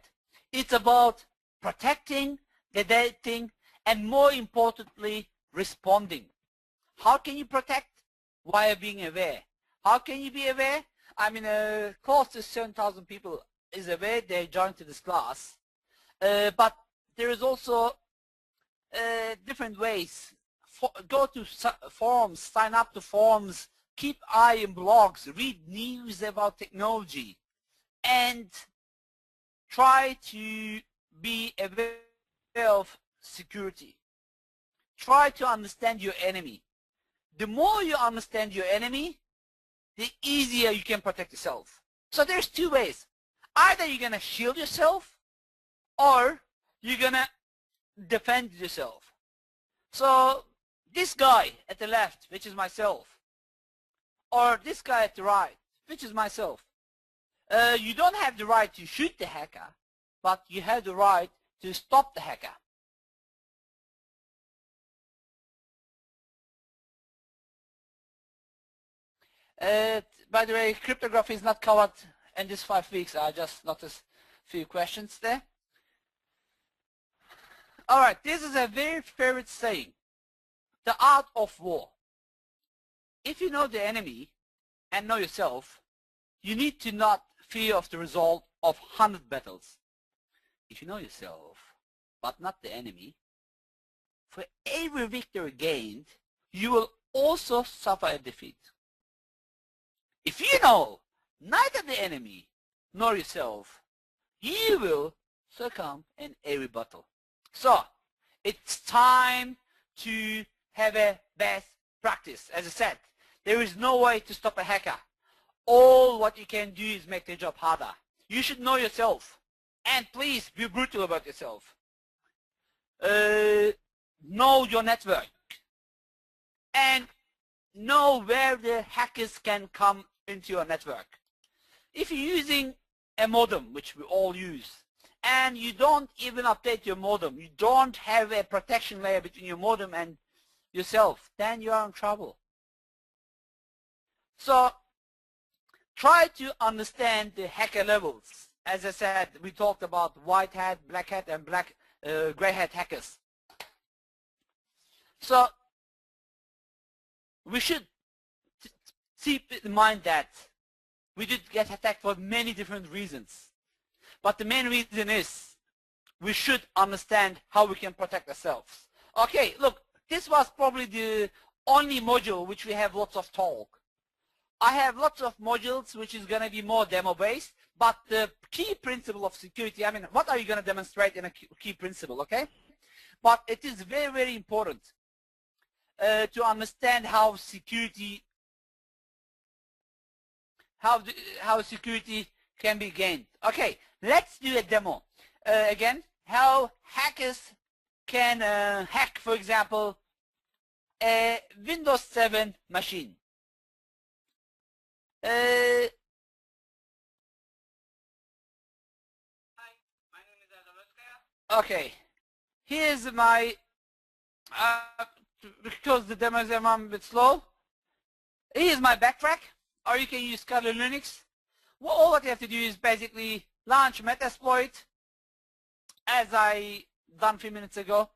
It's about protecting, detecting, and more importantly, responding. How can you protect? While being aware. How can you be aware? I mean, close to 7,000 people is aware they joined to this class. But there is also different ways. Go to forums, sign up to forums, keep eye on blogs, read news about technology, and try to be aware of security. Try to understand your enemy. The more you understand your enemy, the easier you can protect yourself. So there's two ways. Either you're going to shield yourself or you're going to defend yourself. So this guy at the left, which is myself, or this guy at the right, which is myself, you don't have the right to shoot the hacker, but you have the right to stop the hacker. By the way, cryptography is not covered in these 5 weeks. I just noticed a few questions there. Alright, this is a very favorite saying. The art of war. If you know the enemy and know yourself, you need to not fear of the result of 100 battles. If you know yourself, but not the enemy, for every victory gained, you will also suffer a defeat. If you know neither the enemy nor yourself, you will circum, and a rebuttal. So it's time to have a best practice. As I said, there is no way to stop a hacker. All what you can do is make their job harder. You should know yourself, and please be brutal about yourself. Know your network, and know where the hackers can come into your network. If you're using a modem, which we all use, and you don't even update your modem, you don't have a protection layer between your modem and yourself, then you are in trouble. So try to understand the hacker levels. As I said, we talked about white hat, black hat, and gray hat hackers. So we should keep in mind that we did get attacked for many different reasons. But the main reason is we should understand how we can protect ourselves. Okay, look, this was probably the only module which we have lots of talk. I have lots of modules which is going to be more demo based, but the key principle of security, I mean, what are you going to demonstrate in a key principle, okay? But it is very, very important to understand how security can be gained. Okay, let's do a demo. Again, how hackers can hack, for example, a Windows 7 machine. Hi, my name is okay, here's my, because the demo is a bit slow, here's my backtrack, or you can use Kali Linux. Well, all what you have to do is basically launch Metasploit, as I done a few minutes ago.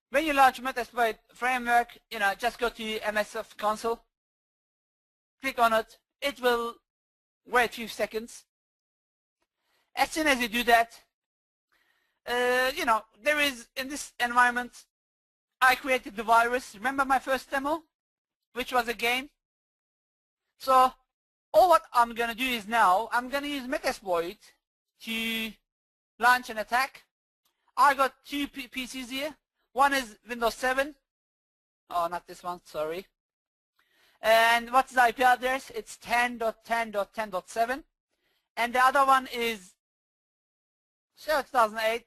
When you launch Metasploit framework, just go to MSF console, click on it. It will wait a few seconds. As soon as you do that, there is, in this environment, I created the virus. Remember my first demo, which was a game? So all what I'm going to do is now, I'm going to use Metasploit to launch an attack. I got two PCs here. One is Windows 7. Oh, not this one, sorry. And what's the IP address? It's 10.10.10.7. And the other one is 2008.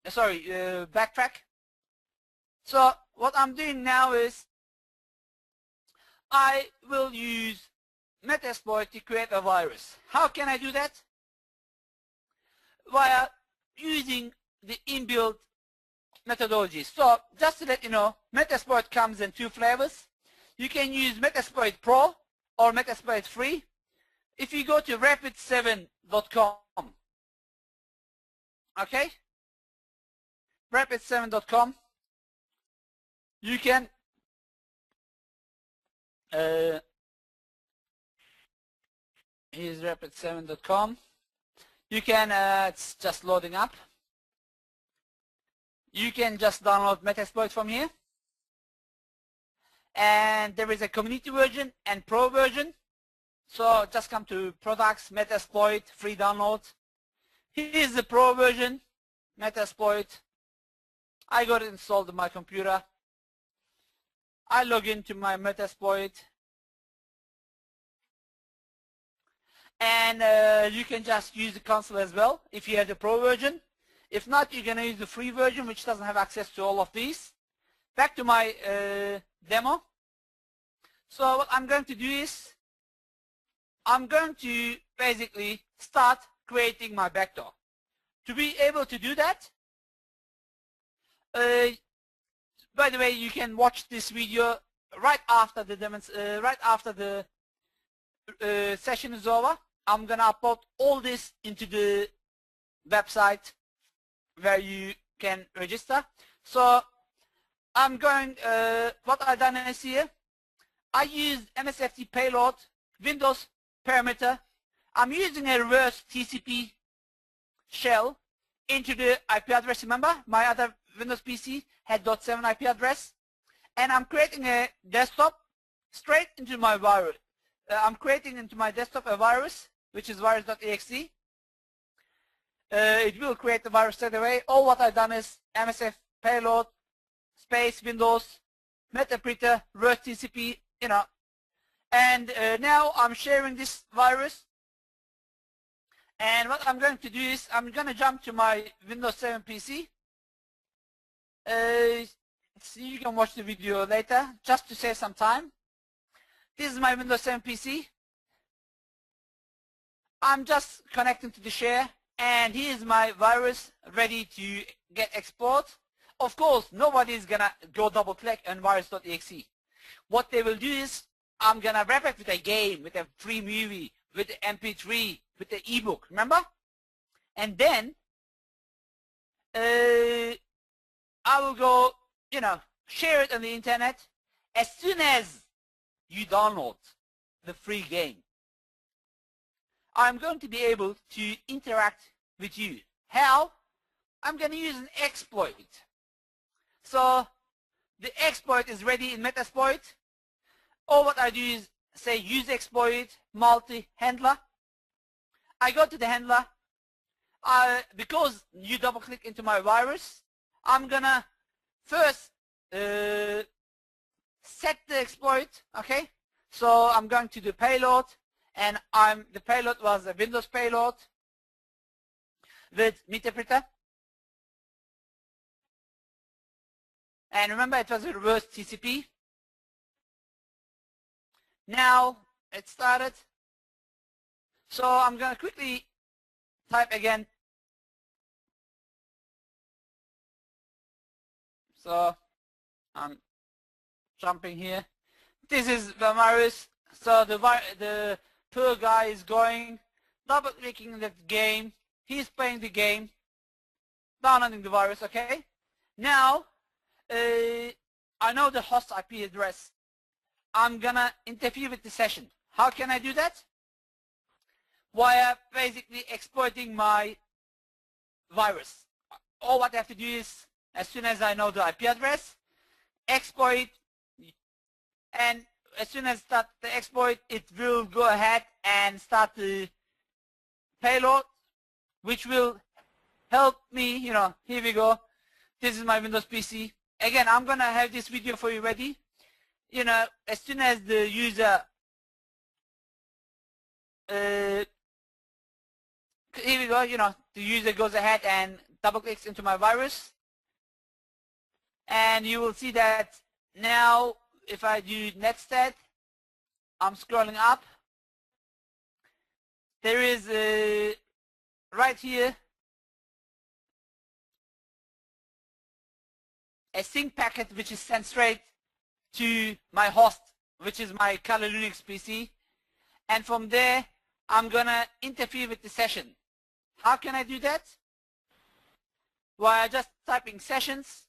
Sorry, backtrack. So what I'm doing now is I will use Metasploit to create a virus. How can I do that? Via using the inbuilt methodology. So just to let you know, Metasploit comes in two flavors. You can use Metasploit Pro or Metasploit Free. If you go to rapid7.com, okay, rapid7.com, you can here's rapid7.com. You can, it's just loading up. You can just download Metasploit from here. And there is a community version and pro version. So just come to products, Metasploit, free download. Here's the pro version, Metasploit. I got it installed on my computer. I log into my Metasploit. And you can just use the console as well if you have the pro version. If not, you're going to use the free version, which doesn't have access to all of these. Back to my demo. So what I'm going to do is I'm going to basically start creating my backdoor. To be able to do that, by the way, you can watch this video right after the session is over. I'm going to upload all this into the website where you can register. So I'm going, what I've done is here, I used MSFT payload, Windows parameter. I'm using a reverse TCP shell into the IP address. Remember, my other Windows PC had .7 IP address. And I'm creating a desktop straight into my virus. I'm creating into my desktop a virus, which is virus.exe. it will create the virus straight away. All what I've done is MSF payload space Windows Metapreter Word TCP, and now I'm sharing this virus. And what I'm going to do is I'm going to jump to my Windows 7 PC. So you can watch the video later just to save some time. This is my Windows 7 PC. I'm just connecting to the share, and here's my virus ready to get export. Of course, nobody's gonna go double click on virus.exe. What they will do is I'm gonna wrap it with a game, with a free movie, with the MP3, with the ebook, remember? And then I will go, share it on the internet as soon as you download the free game. I'm going to be able to interact with you. How? I'm going to use an exploit. So the exploit is ready in Metasploit. All what I do is say use exploit multi-handler. I go to the handler. Because you double click into my virus, I'm going to first set the exploit, okay? So I'm going to do payload, and the payload was a Windows payload with Metapreter. And remember, it was a reverse TCP. Now it started. So I'm going to quickly type again. So I'm jumping here. This is the virus. So the poor guy is going, double clicking the game. He's playing the game, downloading the virus. Okay. Now I know the host IP address. I'm gonna interfere with the session. How can I do that? Via basically exploiting my virus. All what I have to do is, as soon as I know the IP address, exploit, and as soon as start the exploit, it will go ahead and start the payload, which will help me, here we go. This is my Windows PC. Again, I'm gonna have this video for you ready. As soon as the user here we go, the user goes ahead and double clicks into my virus, and you will see that now if I do netstat, I'm scrolling up. There is right here a sync packet which is sent straight to my host, which is my Kali Linux PC, and from there I'm gonna interfere with the session. How can I do that? Via just typing sessions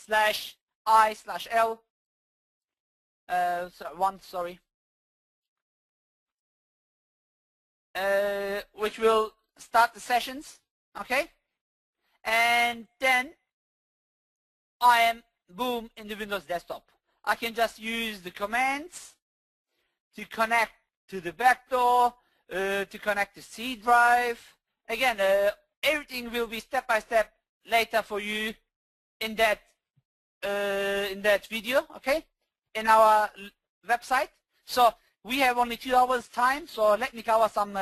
/i/l which will start the sessions, okay? And then I am boom in the Windows desktop. I can just use the commands to connect to the backdoor, to connect to C drive. Again, everything will be step by step later for you in that video, okay, in our website. So we have only 2 hours time, so let me cover some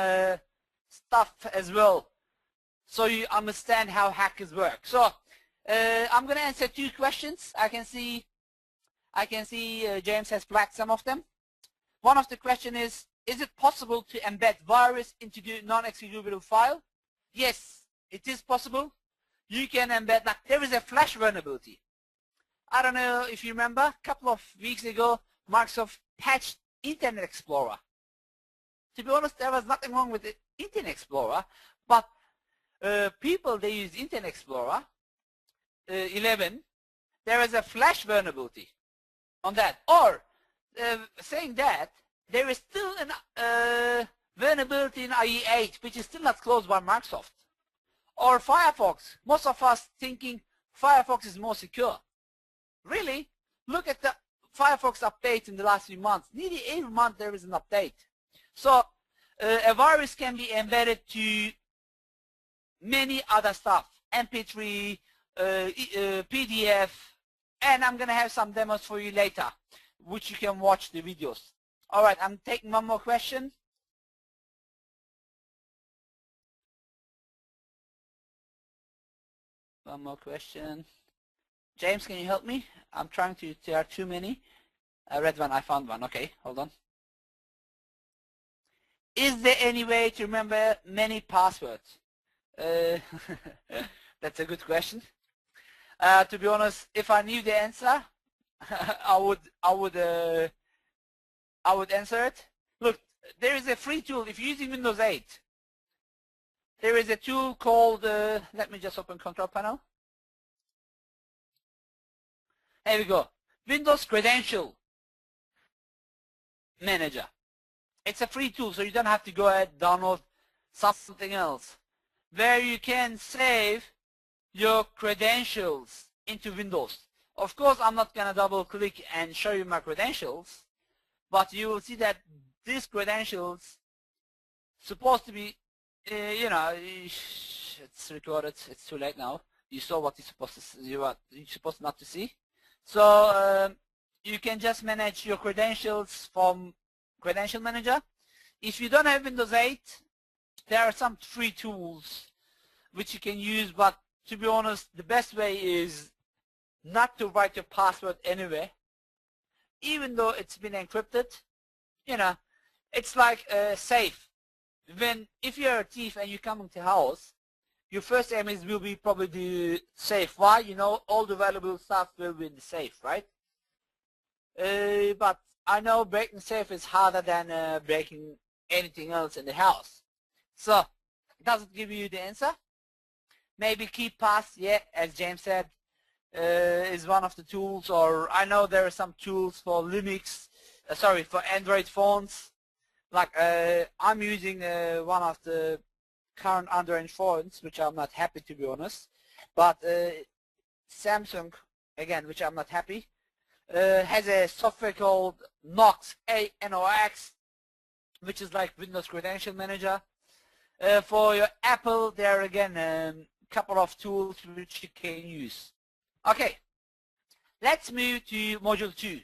stuff as well, so you understand how hackers work. So I'm going to answer 2 questions. I can see James has flagged some of them. One of the question is it possible to embed virus into the non-executable file? Yes, it is possible. You can embed, like there is a flash vulnerability. I don't know if you remember, a couple of weeks ago, Microsoft patched Internet Explorer. To be honest, there was nothing wrong with the Internet Explorer, but people, they use Internet Explorer 11, there is a flash vulnerability on that. Or saying that, there is still a vulnerability in IE8, which is still not closed by Microsoft. Or Firefox. Most of us thinking Firefox is more secure. Really? Look at the Firefox update in the last few months. Nearly every month there is an update. So a virus can be embedded to many other stuff, MP3, PDF, and I'm going to have some demos for you later, which you can watch the videos. All right, I'm taking one more question. One more question. James, can you help me? I'm trying to, there are too many. I read one, I found one. Okay, hold on. Is there any way to remember many passwords? That's a good question. To be honest, if I knew the answer, I would answer it. Look, there is a free tool. If you're using Windows 8, there is a tool called, let me just open Control Panel. Here we go. Windows Credential Manager. It's a free tool, so you don't have to go ahead and download something else, where you can save your credentials into Windows. Of course, I'm not going to double click and show you my credentials, but you will see that these credentials supposed to be, you know, it's recorded. It's too late now. You saw what you're supposed to, you're supposed not to see. So you can just manage your credentials from Credential Manager. If you don't have Windows 8, there are some free tools which you can use, but to be honest, the best way is not to write your password anywhere, even though it's been encrypted. You know, it's like safe. If you're a thief and you come into the house, your first aim will be probably the safe. Why? You know, all the valuable stuff will be in the safe, right? But I know breaking safe is harder than breaking anything else in the house. So, it doesn't give you the answer. Maybe KeePass, yeah, as James said, is one of the tools. Or I know there are some tools for Linux, for Android phones. Like I'm using one of the current Android phones, which I'm not happy, to be honest. But Samsung, again, which I'm not happy, has a software called Knox, A-N-O-X, which is like Windows Credential Manager. For your Apple, there are again a couple of tools which you can use. Okay, let's move to Module 2.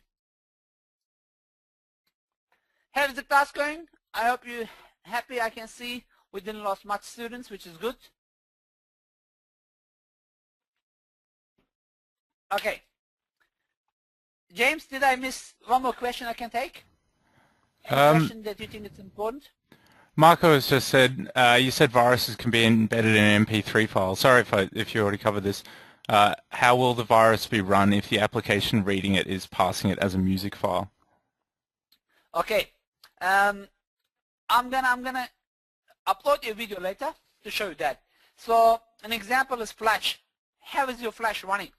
How's the class going? I hope you're happy. I can see we didn't lose much students, which is good. Okay. James, did I miss one more question I can take? Any question that you think is important? Marco has just said, you said viruses can be embedded in an MP3 file. Sorry if you already covered this. How will the virus be run if the application reading it is passing it as a music file? Okay. I'm gonna upload a video later to show you that. So an example is Flash. How is your Flash running?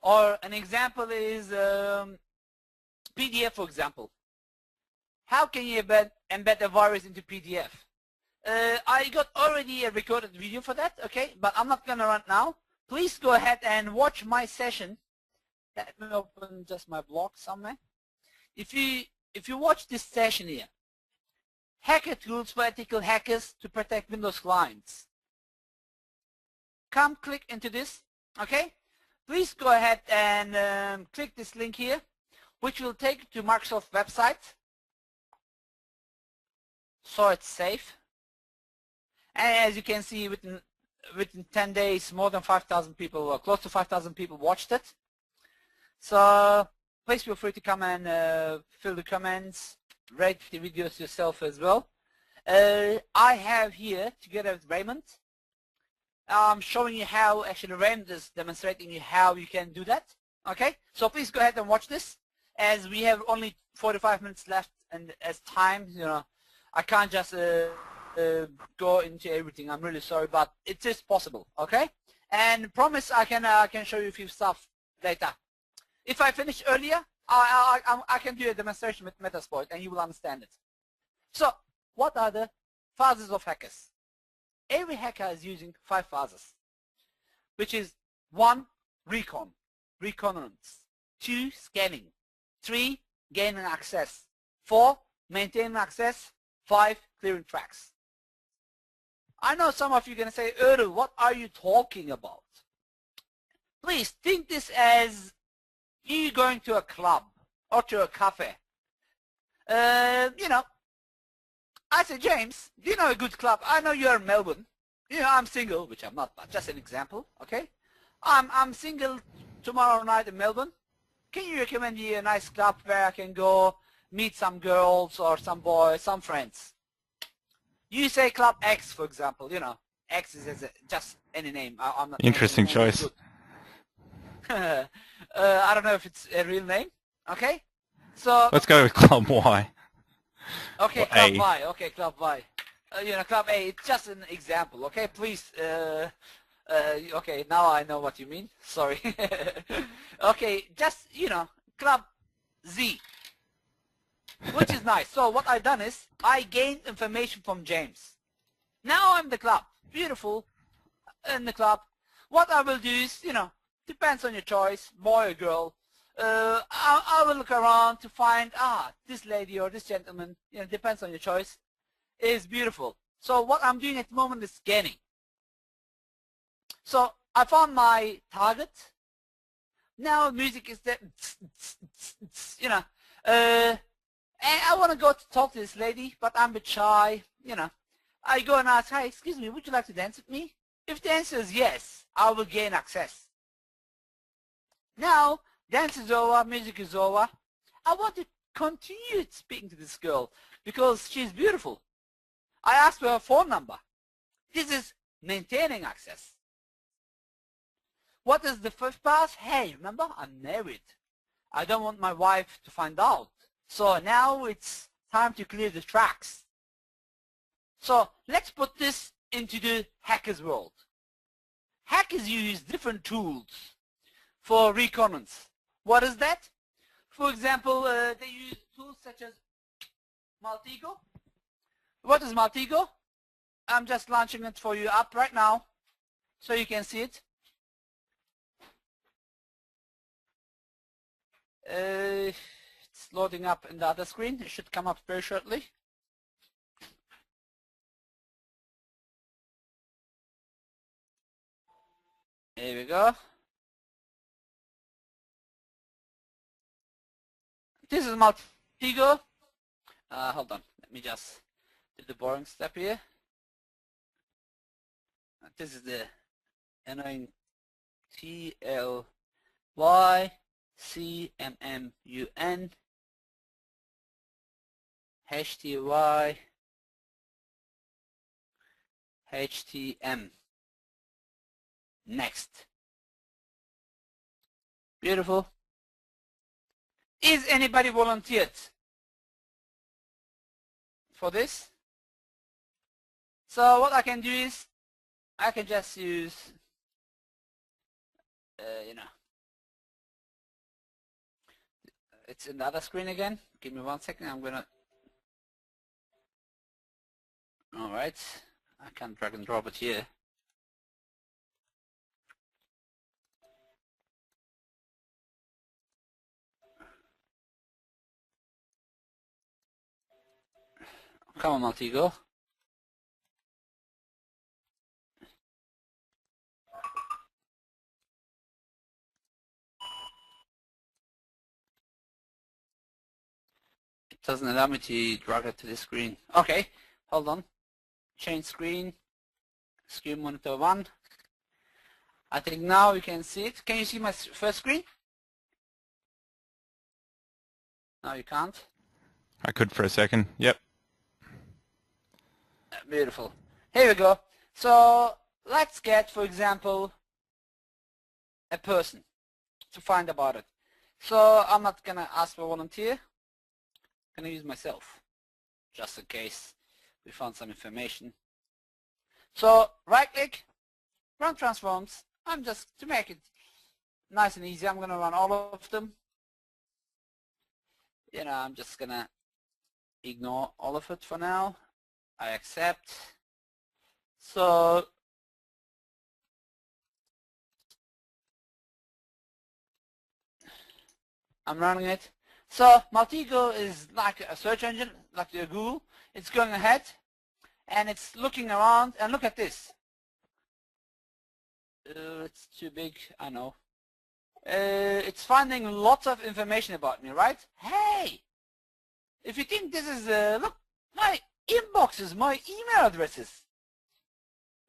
Or an example is PDF, for example. How can you embed a virus into PDF? I got already a recorded video for that, okay, but I'm not going to run now. Please go ahead and watch my session. Let me open just my blog somewhere. If you watch this session here, hacker tools for ethical hackers to protect Windows clients. Come click into this, okay? Please go ahead and click this link here, which will take you to Microsoft website. So it's safe. And as you can see, within 10 days, more than 5,000 people, or close to 5,000 people watched it. So please feel free to come and fill the comments, rate the videos yourself as well. I have here, together with Raymond, I'm showing you how, actually Raymond is demonstrating you how you can do that. Okay, so please go ahead and watch this, as we have only 45 minutes left, and as time, you know, I can't just go into everything. I'm really sorry, but it is possible. Okay, and promise I can show you a few stuff later. If I finish earlier, I can do a demonstration with Metasploit, and you will understand it. So, what are the phases of hackers? Every hacker is using 5 phases, which is 1, recon, reconnaissance, 2, scanning, 3, gaining access, 4, maintaining access, 5, clearing tracks. I know some of you are going to say, Errol, what are you talking about? Please think this as you going to a club or to a cafe. You know, I say, James, do you know a good club? I know you're in Melbourne. You know, I'm single, which I'm not, but just an example, okay? I'm single tomorrow night in Melbourne. Can you recommend me a nice club where I can go meet some girls or some boys, some friends? You say Club X, for example. You know, X is just any name. I'm not Interesting choice. I don't know if it's a real name. Okay, so Let's go with Club Y. okay, Or Club A. Y. Okay, Club Y. You know, Club A. It's just an example. Okay, please. Okay, now I know what you mean. Sorry. Okay, just you know, Club Z, which is nice. So what I done is I gained information from James. Now I'm the club. Beautiful. In the club. What I will do is, you know, depends on your choice, boy or girl. I will look around to find, this lady or this gentleman, you know, depends on your choice, is beautiful. So what I'm doing at the moment is scanning. So I found my target. Now music is there, you know, and I want to go to talk to this lady, but I'm a bit shy, you know. I go and ask, hi, excuse me, would you like to dance with me? If the answer is yes, I will gain access. Now, dance is over, music is over. I want to continue speaking to this girl because she's beautiful. I asked for her phone number. This is maintaining access. What is the first part? Hey, remember, I'm married. I don't want my wife to find out. So now it's time to clear the tracks. So let's put this into the hacker's world. Hackers use different tools for reconnaissance. What is that? For example, they use tools such as Maltego. What is Maltego? I'm just launching it for you up right now so you can see it. It's loading up in the other screen. It should come up very shortly. Here we go. This is Maltego. Hold on, let me just do the boring step here. This is the annoying TLYCMMUN HTY Next. Beautiful. Is anybody volunteered for this? So what I can do is I can just use you know, it's in the other screen again. Give me 1 second. I'm gonna. All right, I can drag and drop it here. Come on, Maltego. It doesn't allow me to drag it to the screen. Okay, hold on. Change screen. Screen monitor 1. I think now you can see it. Can you see my first screen? No, you can't. I could for a second. Yep. Beautiful. Here we go. So let's get, for example, a person to find about it. So I'm not gonna ask for a volunteer. I'm gonna use myself, just in case we found some information. So right click, run transforms. I'm just, to make it nice and easy, I'm gonna run all of them. You know, I'm just gonna ignore all of it for now. I accept. So I'm running it. So Maltego is like a search engine, like your Google. It's going ahead. and it's looking around, and look at this. It's too big, I know. It's finding lots of information about me, right? Hey, if you think this is, look, my inboxes, my email addresses,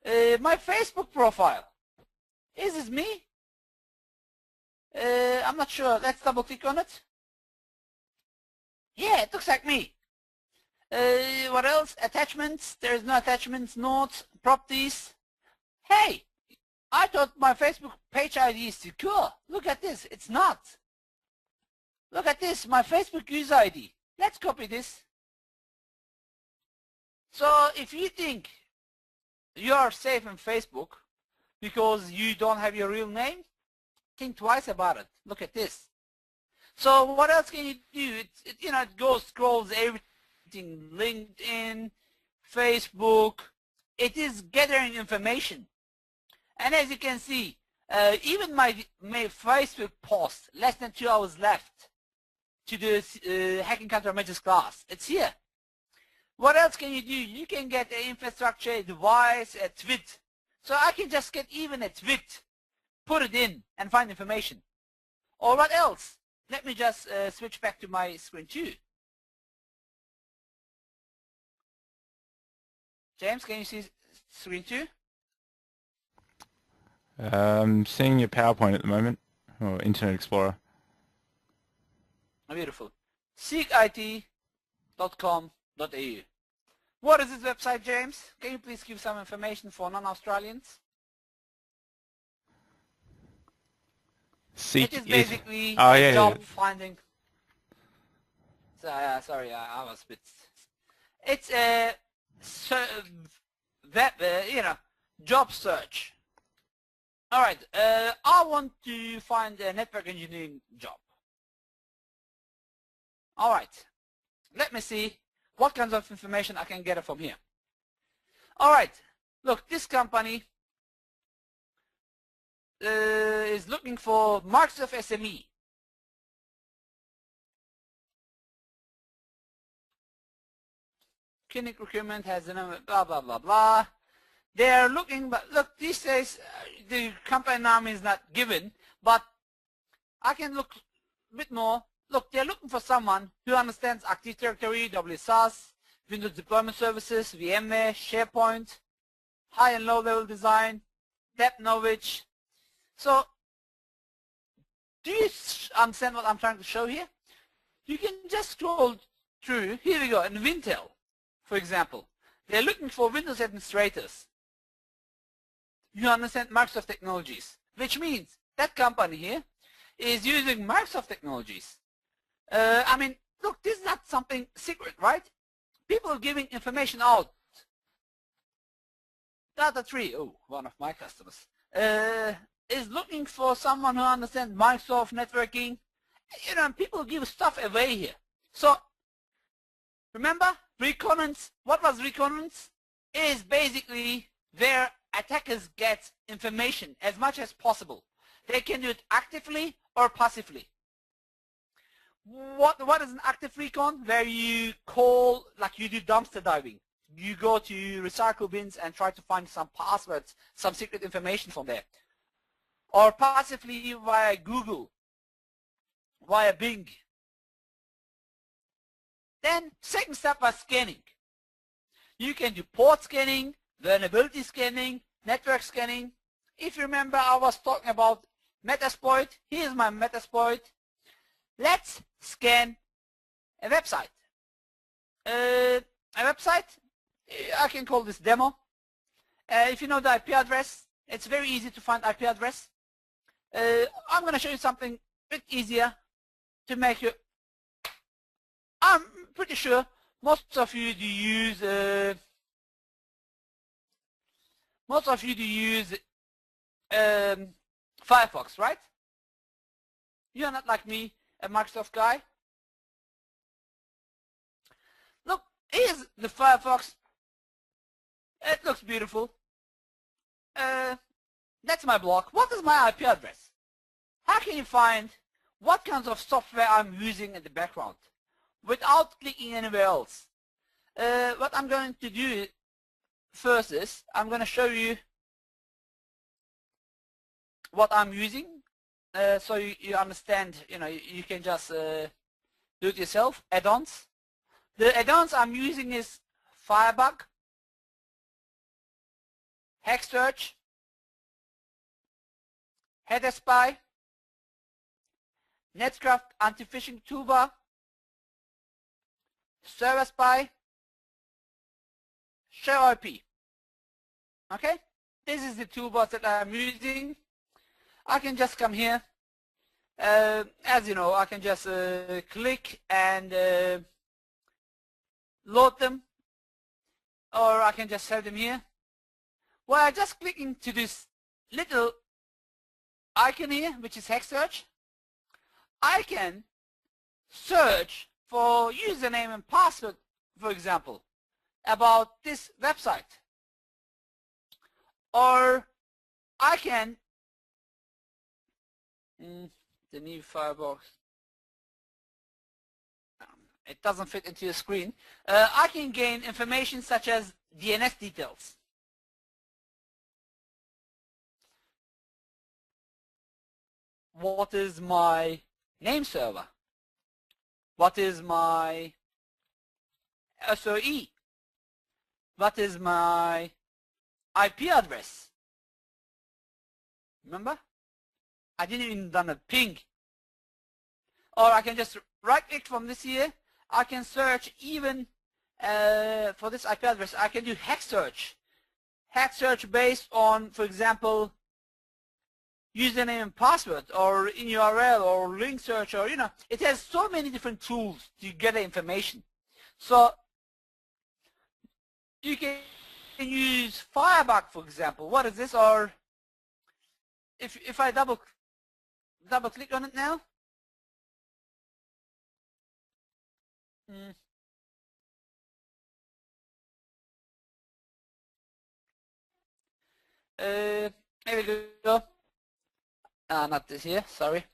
my Facebook profile. Is this me? I'm not sure. Let's double click on it. Yeah, it looks like me. What else? Attachments. There's no attachments. Notes. Properties. Hey, I thought my Facebook page ID is secure. Look at this. It's not. Look at this. My Facebook user ID. Let's copy this. So if you think you are safe in Facebook because you don't have your real name, think twice about it. Look at this. So what else can you do? It goes, scrolls everything, LinkedIn, Facebook. It is gathering information. And as you can see, even my Facebook post, less than 2 hours left to the Hacking Countermeasures class. It's here. What else can you do? You can get an infrastructure, a device, a tweet. So I can just get even a tweet, put it in, and find information. Or what else? Let me just switch back to my screen 2. James, can you see screen 2? Seeing your PowerPoint at the moment, or Internet Explorer. Oh, beautiful. seekit.com.au. What is this website, James? Can you please give some information for non-Australians? It is basically job finding. So, sorry, I was a bit. It's a web, job search. All right, I want to find a network engineering job. All right, let me see what kinds of information I can get from here. All right, look, this company is looking for Microsoft SME. Clinic recruitment has a number, blah, blah, blah, blah. They are looking, but look, these days the company name is not given, but I can look a bit more. Look, they're looking for someone who understands Active Directory, WSUS, Windows Deployment Services, VMware, SharePoint, high and low level design, depth knowledge. So, do you understand what I'm trying to show here? You can just scroll through. Here we go, in Wintel, for example. They're looking for Windows administrators. You understand Microsoft technologies, which means that company here is using Microsoft technologies. I mean, look, this is not something secret, right? People are giving information out. Data3, oh, one of my customers, is looking for someone who understands Microsoft networking. People give stuff away here. So, remember, reconnaissance, what was reconnaissance? Is basically where attackers get information as much as possible. They can do it actively or passively. What is an active recon? Where you call, like you do dumpster diving. You go to recycle bins and try to find some passwords, some secret information from there. Or passively via Google, via Bing. Then second step was scanning. You can do port scanning, vulnerability scanning, network scanning. If you remember, I was talking about Metasploit. Here's my Metasploit. Let's scan a website. A website, I can call this demo. If you know the IP address, it's very easy to find IP address. I'm going to show you something a bit easier to make you. I'm pretty sure most of you do use Firefox, right? You're not like me, a Microsoft guy. Look, here's the Firefox. It looks beautiful. That's my blog. What is my IP address? How can you find what kinds of software I'm using in the background without clicking anywhere else? What I'm going to do first is I'm going to show you what I'm using, so you understand. You can just do it yourself. Add-ons. The add-ons I'm using is Firebug, HackSearch, Header Spy, Netcraft Anti-Phishing Toolbar, Server Spy, Share IP. Okay, this is the toolbars that I'm using. I can just come here. As you know, I can just click and load them, or I can just save them here. Well, I just click into this little icon here, which is HackSearch. I can search for username and password, for example, about this website. Or I can, the new Firebox, it doesn't fit into your screen. I can gain information such as DNS details. What is my name server? What is my SOE? What is my IP address? Remember? I didn't even done a ping. Or I can just right click from this here. I can search even for this IP address. I can do hack search. Hack search based on, for example, username and password, or in URL, or link search, or it has so many different tools to get the information. So you can use Firebug, for example. What is this? Or if I double click on it now, here we go. Not this here, sorry.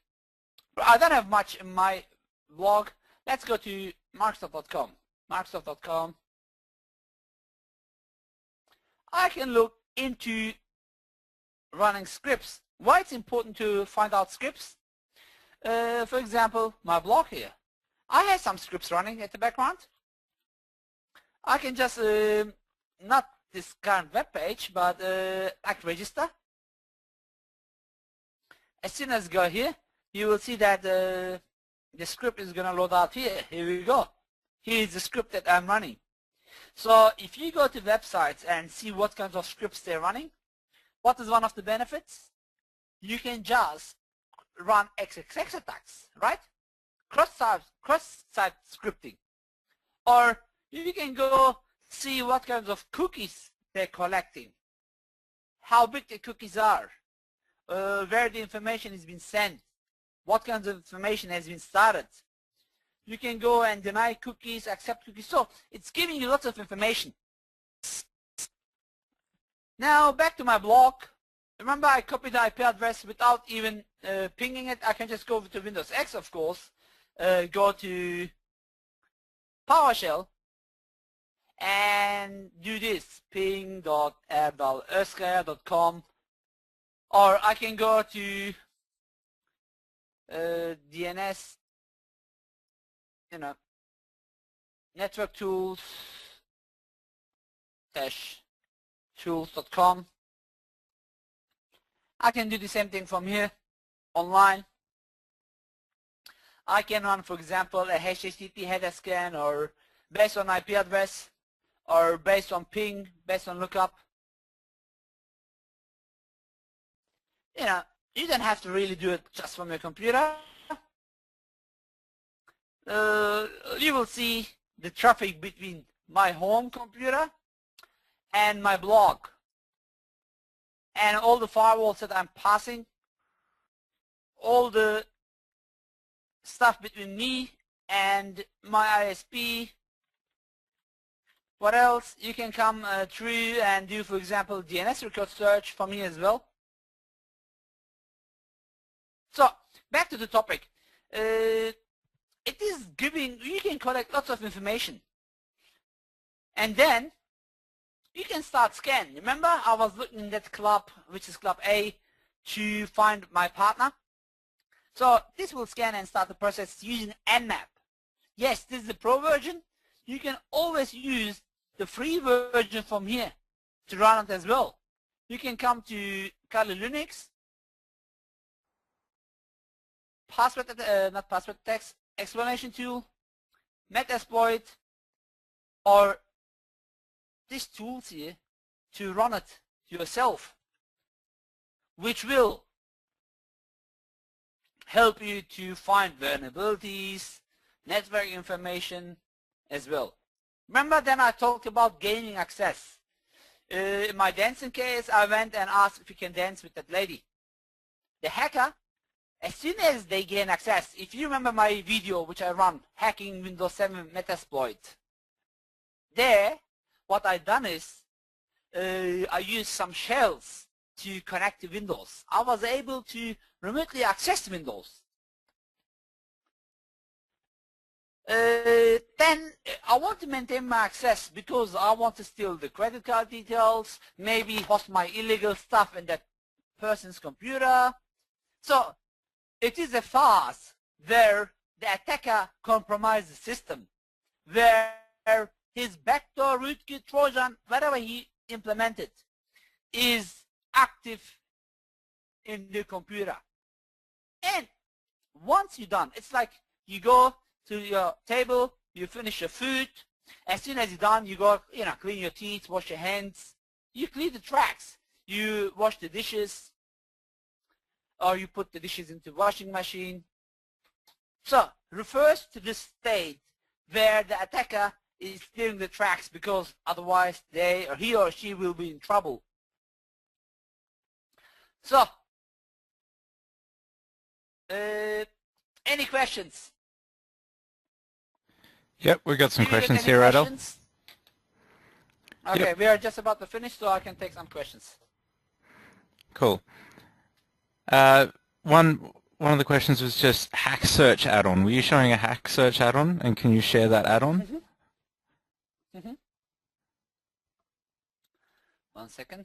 I don't have much in my blog. Let's go to Microsoft.com. Microsoft.com. I can look into running scripts. Why it's important to find out scripts? For example, my blog here. I have some scripts running at the background. I can just, not this current web page, but like register. As soon as you go here, you will see that the script is going to load out here. Here we go. Here is the script that I'm running. So if you go to websites and see what kinds of scripts they're running, what is one of the benefits? You can just run XXX attacks, right? Cross-site scripting. Or you can go see what kinds of cookies they're collecting, how big the cookies are, where the information has been sent, what kinds of information has been started. You can go and deny cookies, accept cookies. So it's giving you lots of information. Now back to my blog. Remember, I copied the IP address without even pinging it. I can just go to Windows X, of course, go to PowerShell, and do this, ping.air.earthscale.com, or I can go to DNS, network tools tools.com. I can do the same thing from here online. I can run, for example, a HTTP header scan, or based on IP address, or based on ping, based on lookup. You don't have to really do it just from your computer. You will see the traffic between my home computer and my blog, and all the firewalls that I'm passing, all the stuff between me and my ISP. What else? You can come through and do, for example, DNS record search for me as well. So back to the topic. It is giving, you can collect lots of information, and then you can start scanning. Remember, I was looking in that club, which is club A, to find my partner. So this will scan and start the process using Nmap. Yes, this is the pro version. You can always use the free version from here to run it as well. You can come to Kali Linux, password, not password text, explanation tool, Metasploit, or these tools here to run it yourself, which will help you to find vulnerabilities, network information as well. Remember then I talked about gaining access. In my dancing case, I went and asked if you can dance with that lady. The hacker, as soon as they gain access, if you remember my video which I run, hacking Windows 7 Metasploit, there what I done is I used some shells to connect to Windows. I was able to remotely access Windows. Then I want to maintain my access because I want to steal the credit card details, maybe host my illegal stuff in that person's computer. So it is a farce where the attacker compromises the system, where his backdoor, rootkit, Trojan, whatever he implemented, is active in the computer. And once you're done, it's like you go to your table, you finish your food. As soon as you're done, you go, clean your teeth, wash your hands. You clean the tracks. You wash the dishes, or you put the dishes into washing machine. So refers to this state where the attacker is clearing the tracks, because otherwise he or she will be in trouble. So, any questions? Yep, we've got some questions here, Adel. Okay, yep. We are just about to finish, so I can take some questions. Cool. One of the questions was just hack search add-on. Were you showing a hack search add-on, and can you share that add-on? Mm-hmm. Mm-hmm. 1 second.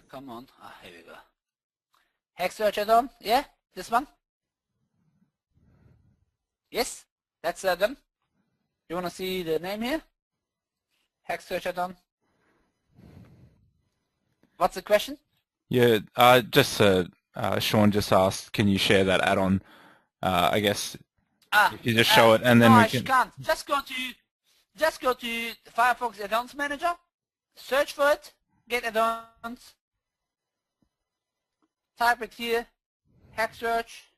Come on. Here we go. Hack search add-on. Yeah, this one. Yes, that's done. You want to see the name here? Hack search add-on. What's the question? Yeah, Sean just asked, can you share that add-on? I guess if you just show it, and then we can. No, I can't. Just go to Firefox Add-ons Manager, search for it, get add-ons, type it here, hack search,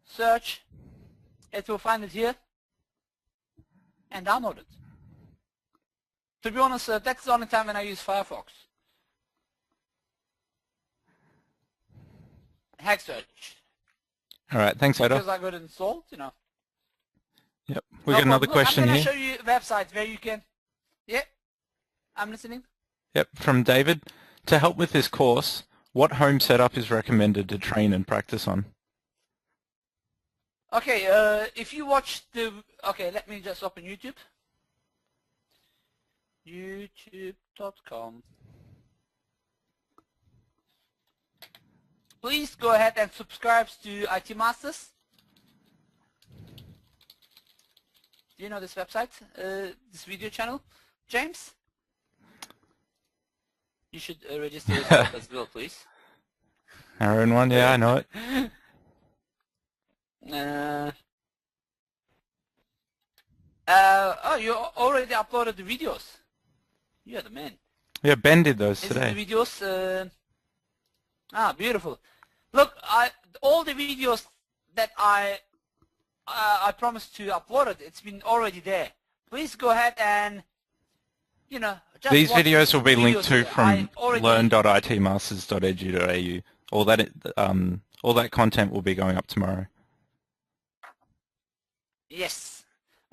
search. It will find it here, and download it. To be honest, that's the only time when I use Firefox. Hack search. All right, thanks, Adel. Because I got it installed, Yep, we got another question here. I'm here. going to show you websites where you can. Yeah, I'm listening. Yep, from David. To help with this course, what home setup is recommended to train and practice on? Okay, if you watch the... Okay, let me just open YouTube. YouTube.com. Please go ahead and subscribe to IT Masters. Do you know this website, this video channel, James? You should register yourself as well, please. Our own one, yeah, I know it. Oh, you already uploaded the videos. You're the man. Yeah, Ben did those Is today. The videos. Beautiful. Look, all the videos that I promised to upload it. It's been already there. Please go ahead and just these watch videos will be linked to here. from learn.itmasters.edu.au. All that content will be going up tomorrow. Yes.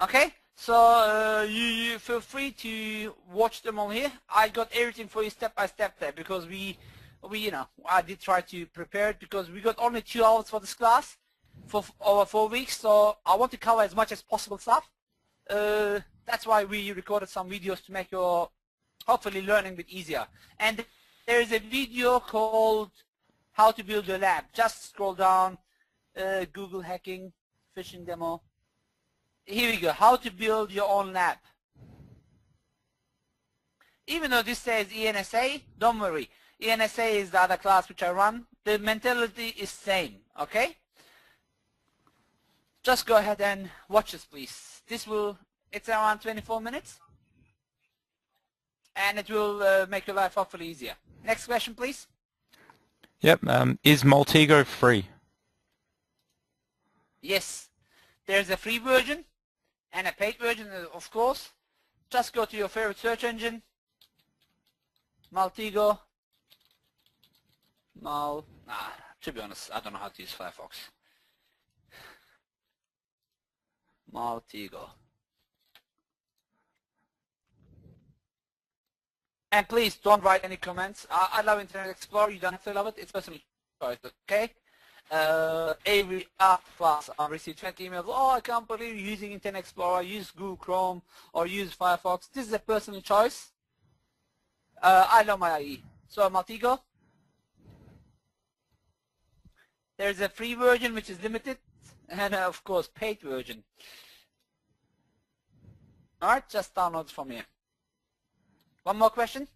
Okay. So you feel free to watch them all here. I got everything for you step by step there, because we I did try to prepare it because we got only 2 hours for this class for over 4 weeks, so I want to cover as much as possible stuff. That's why we recorded some videos to make your hopefully learning a bit easier. And there is a video called How to Build Your Lab. Just scroll down, Google hacking, phishing demo. Here we go, how to build your own lab. Even though this says ENSA, don't worry. ENSA is the other class which I run. The mentality is same, okay? Just go ahead and watch this, please. It's around 24 minutes. And it will make your life hopefully easier. Next question, please. Yep. Is Maltego free? Yes. There's a free version and a paid version, of course. Just go to your favorite search engine. Maltego. To be honest, I don't know how to use Firefox. Maltego. And please don't write any comments. I love Internet Explorer. You don't have to love it. It's personal choice, okay? Every class I received 20 emails. Oh, I can't believe you're using Internet Explorer. Use Google Chrome or use Firefox. This is a personal choice. I love my IE. So Maltego. There's a free version which is limited, and of course paid version. Alright, just download from here. One more question?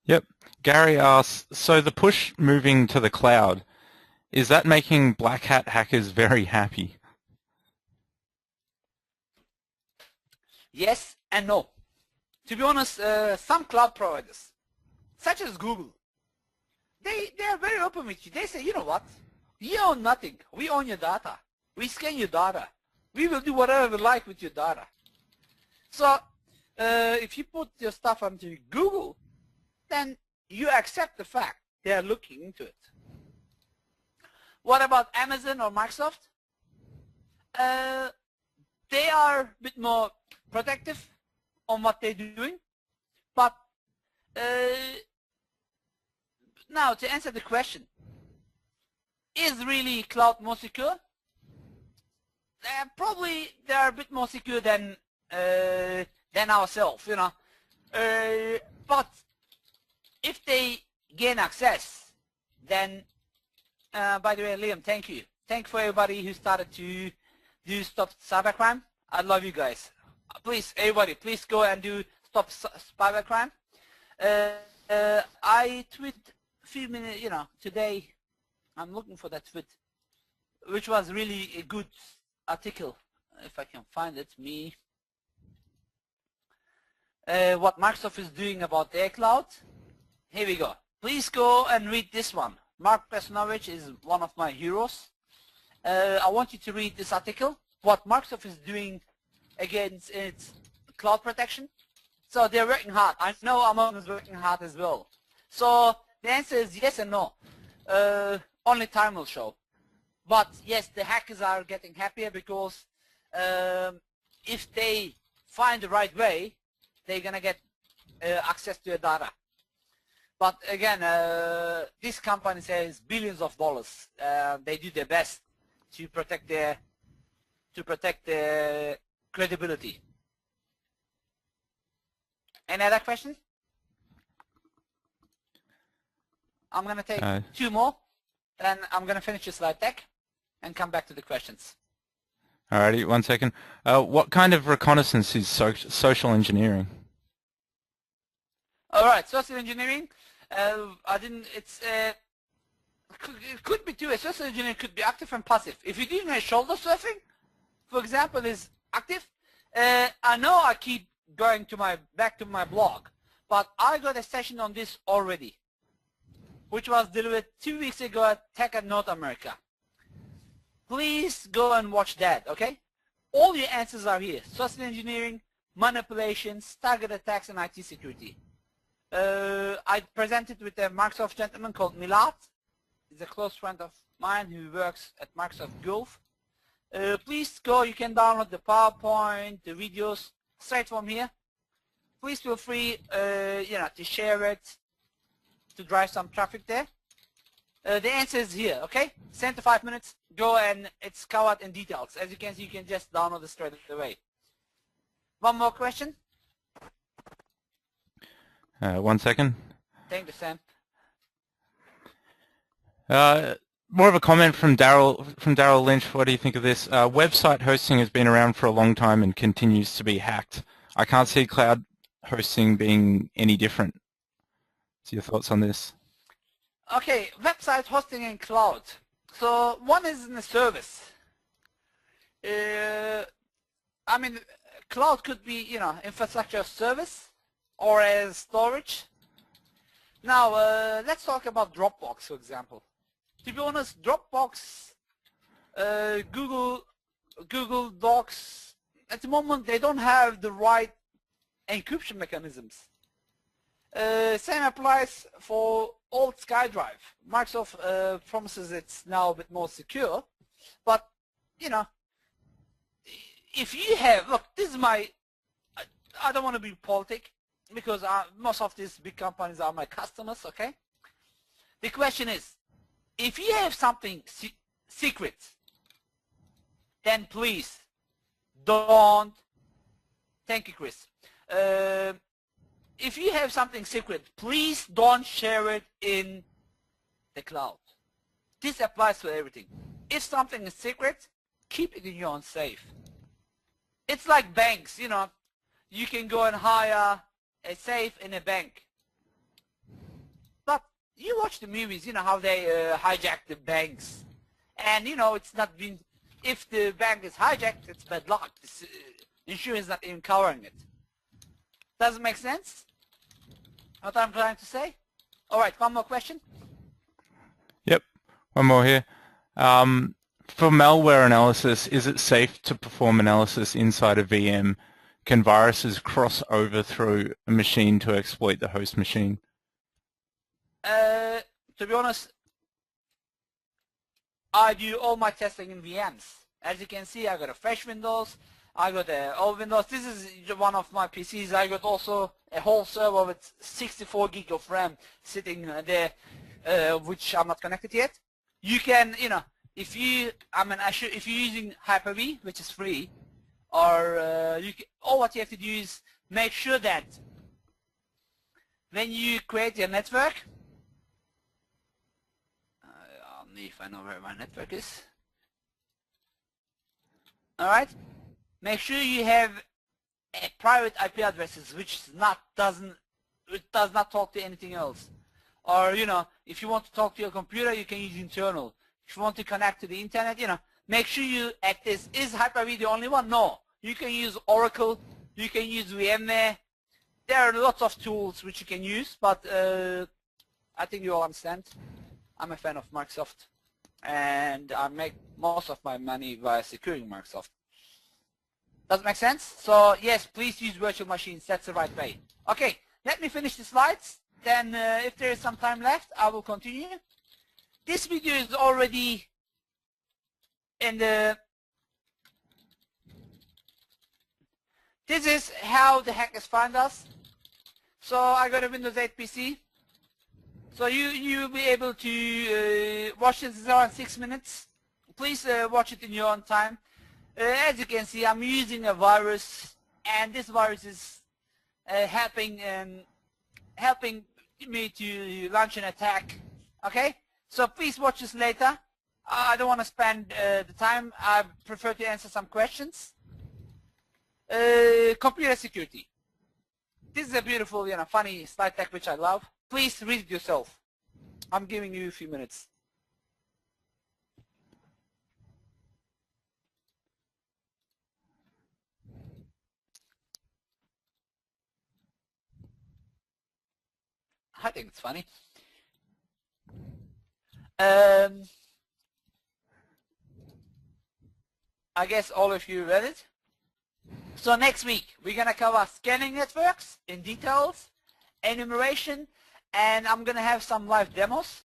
Yep. Gary asks, so the push moving to the cloud, is that making black hat hackers very happy? Yes and no. To be honest, some cloud providers, such as Google, they are very open with you. They say, you know what? You own nothing. We own your data. We scan your data. We will do whatever we like with your data. So if you put your stuff onto Google, then you accept the fact they are looking into it. What about Amazon or Microsoft? They are a bit more protective on what they're doing. But now to answer the question, is really cloud more secure? Probably they are a bit more secure than ourselves, but if they gain access, then by the way, Liam, thank you. Thank you for everybody who started to do Stop Cybercrime. I love you guys. Please, everybody, please go and do Stop Cybercrime. I tweeted a few minutes, today. I'm looking for that tweet, which was really a good article. If I can find it, what Microsoft is doing about their cloud. Here we go. Please go and read this one. Mark Pesnovich is one of my heroes. I want you to read this article, what Microsoft is doing against its cloud protection. So they're working hard. I know Amazon is working hard as well. So the answer is yes and no. Only time will show. But yes, the hackers are getting happier because if they find the right way, they're going to get access to your data. But again, this company says billions of dollars. They do their best to protect their credibility. Any other questions? I'm going to take 2 more. Then I'm going to finish the slide deck and come back to the questions. Alrighty, 1 second. What kind of reconnaissance is social engineering? All right, social engineering. It could be two. Social engineering could be active and passive. If you're doing a shoulder surfing, for example, is active. I know I keep going to back to my blog, but I got a session on this already, which was delivered 2 weeks ago at Tech at North America. Please go and watch that, okay? All your answers are here. Social engineering, manipulations, target attacks, and IT security. I presented with a Microsoft gentleman called Milad. He's a close friend of mine who works at Microsoft Gulf. Please go, you can download the PowerPoint, the videos straight from here. Please feel free to share it. to drive some traffic there? The answer is here, okay? 10 to 5 minutes, go, and it's covered in details. As you can see, you can just download it straight away. One more question? 1 second. Thank you, Sam. More of a comment from Daryl Lynch. What do you think of this? Website hosting has been around for a long time and continues to be hacked. I can't see cloud hosting being any different. What's your thoughts on this? Okay, website hosting and cloud. So one is in the service. I mean, cloud could be, you know, infrastructure as service or as storage. Now, let's talk about Dropbox, for example. To be honest, Dropbox, Google Docs, at the moment they don't have the right encryption mechanisms. Same applies for old SkyDrive. Microsoft promises it's now a bit more secure, but you know, if you have, look, this is my, I don't want to be politic because most of these big companies are my customers, okay? The question is, if you have something secret, then please don't, thank you, Chris. If you have something secret, please don't share it in the cloud. This applies to everything. If something is secret, keep it in your own safe. It's like banks, you know, you can go and hire a safe in a bank. But you watch the movies, you know, how they hijack the banks. And, you know, it's not been, if the bank is hijacked, it's bad luck. Insurance is not even covering it. Does it make sense? What I'm trying to say? Alright, one more question. Yep, one more here. For malware analysis, is it safe to perform analysis inside a VM? Can viruses cross over through a machine to exploit the host machine? To be honest, I do all my testing in VMs. As you can see, I got a fresh Windows, I got old Windows. This is one of my PCs. I got also a whole server with 64 gig of RAM sitting there, which I'm not connected yet. You can, you know, if you, if you're using Hyper-V, which is free, or all what you have to do is make sure that when you create your network, I'll see if I know where my network is. All right, make sure you have a private IP addresses which does not talk to anything else. Or, you know, if you want to talk to your computer, you can use internal. If you want to connect to the internet, you know, make sure you at this. Is Hyper-V the only one? No. You can use Oracle, you can use VMware. There are lots of tools which you can use, but I think you all understand. I'm a fan of Microsoft, and I make most of my money by securing Microsoft. Does it make sense? So yes, please use virtual machines. That's the right way. Okay, let me finish the slides. Then if there is some time left, I will continue. This video is already in the... This is how the hackers find us. So I got a Windows 8 PC. So you'll be able to watch this around 6 minutes. Please watch it in your own time. As you can see, I'm using a virus, and this virus is helping me to launch an attack. Okay, so please watch this later. I don't want to spend the time. I prefer to answer some questions. Computer security. This is a beautiful, you know, funny slide deck which I love. Please read it yourself. I'm giving you a few minutes. I think it's funny. I guess all of you read it. So next week we're gonna cover scanning networks in details, enumeration, and I'm gonna have some live demos.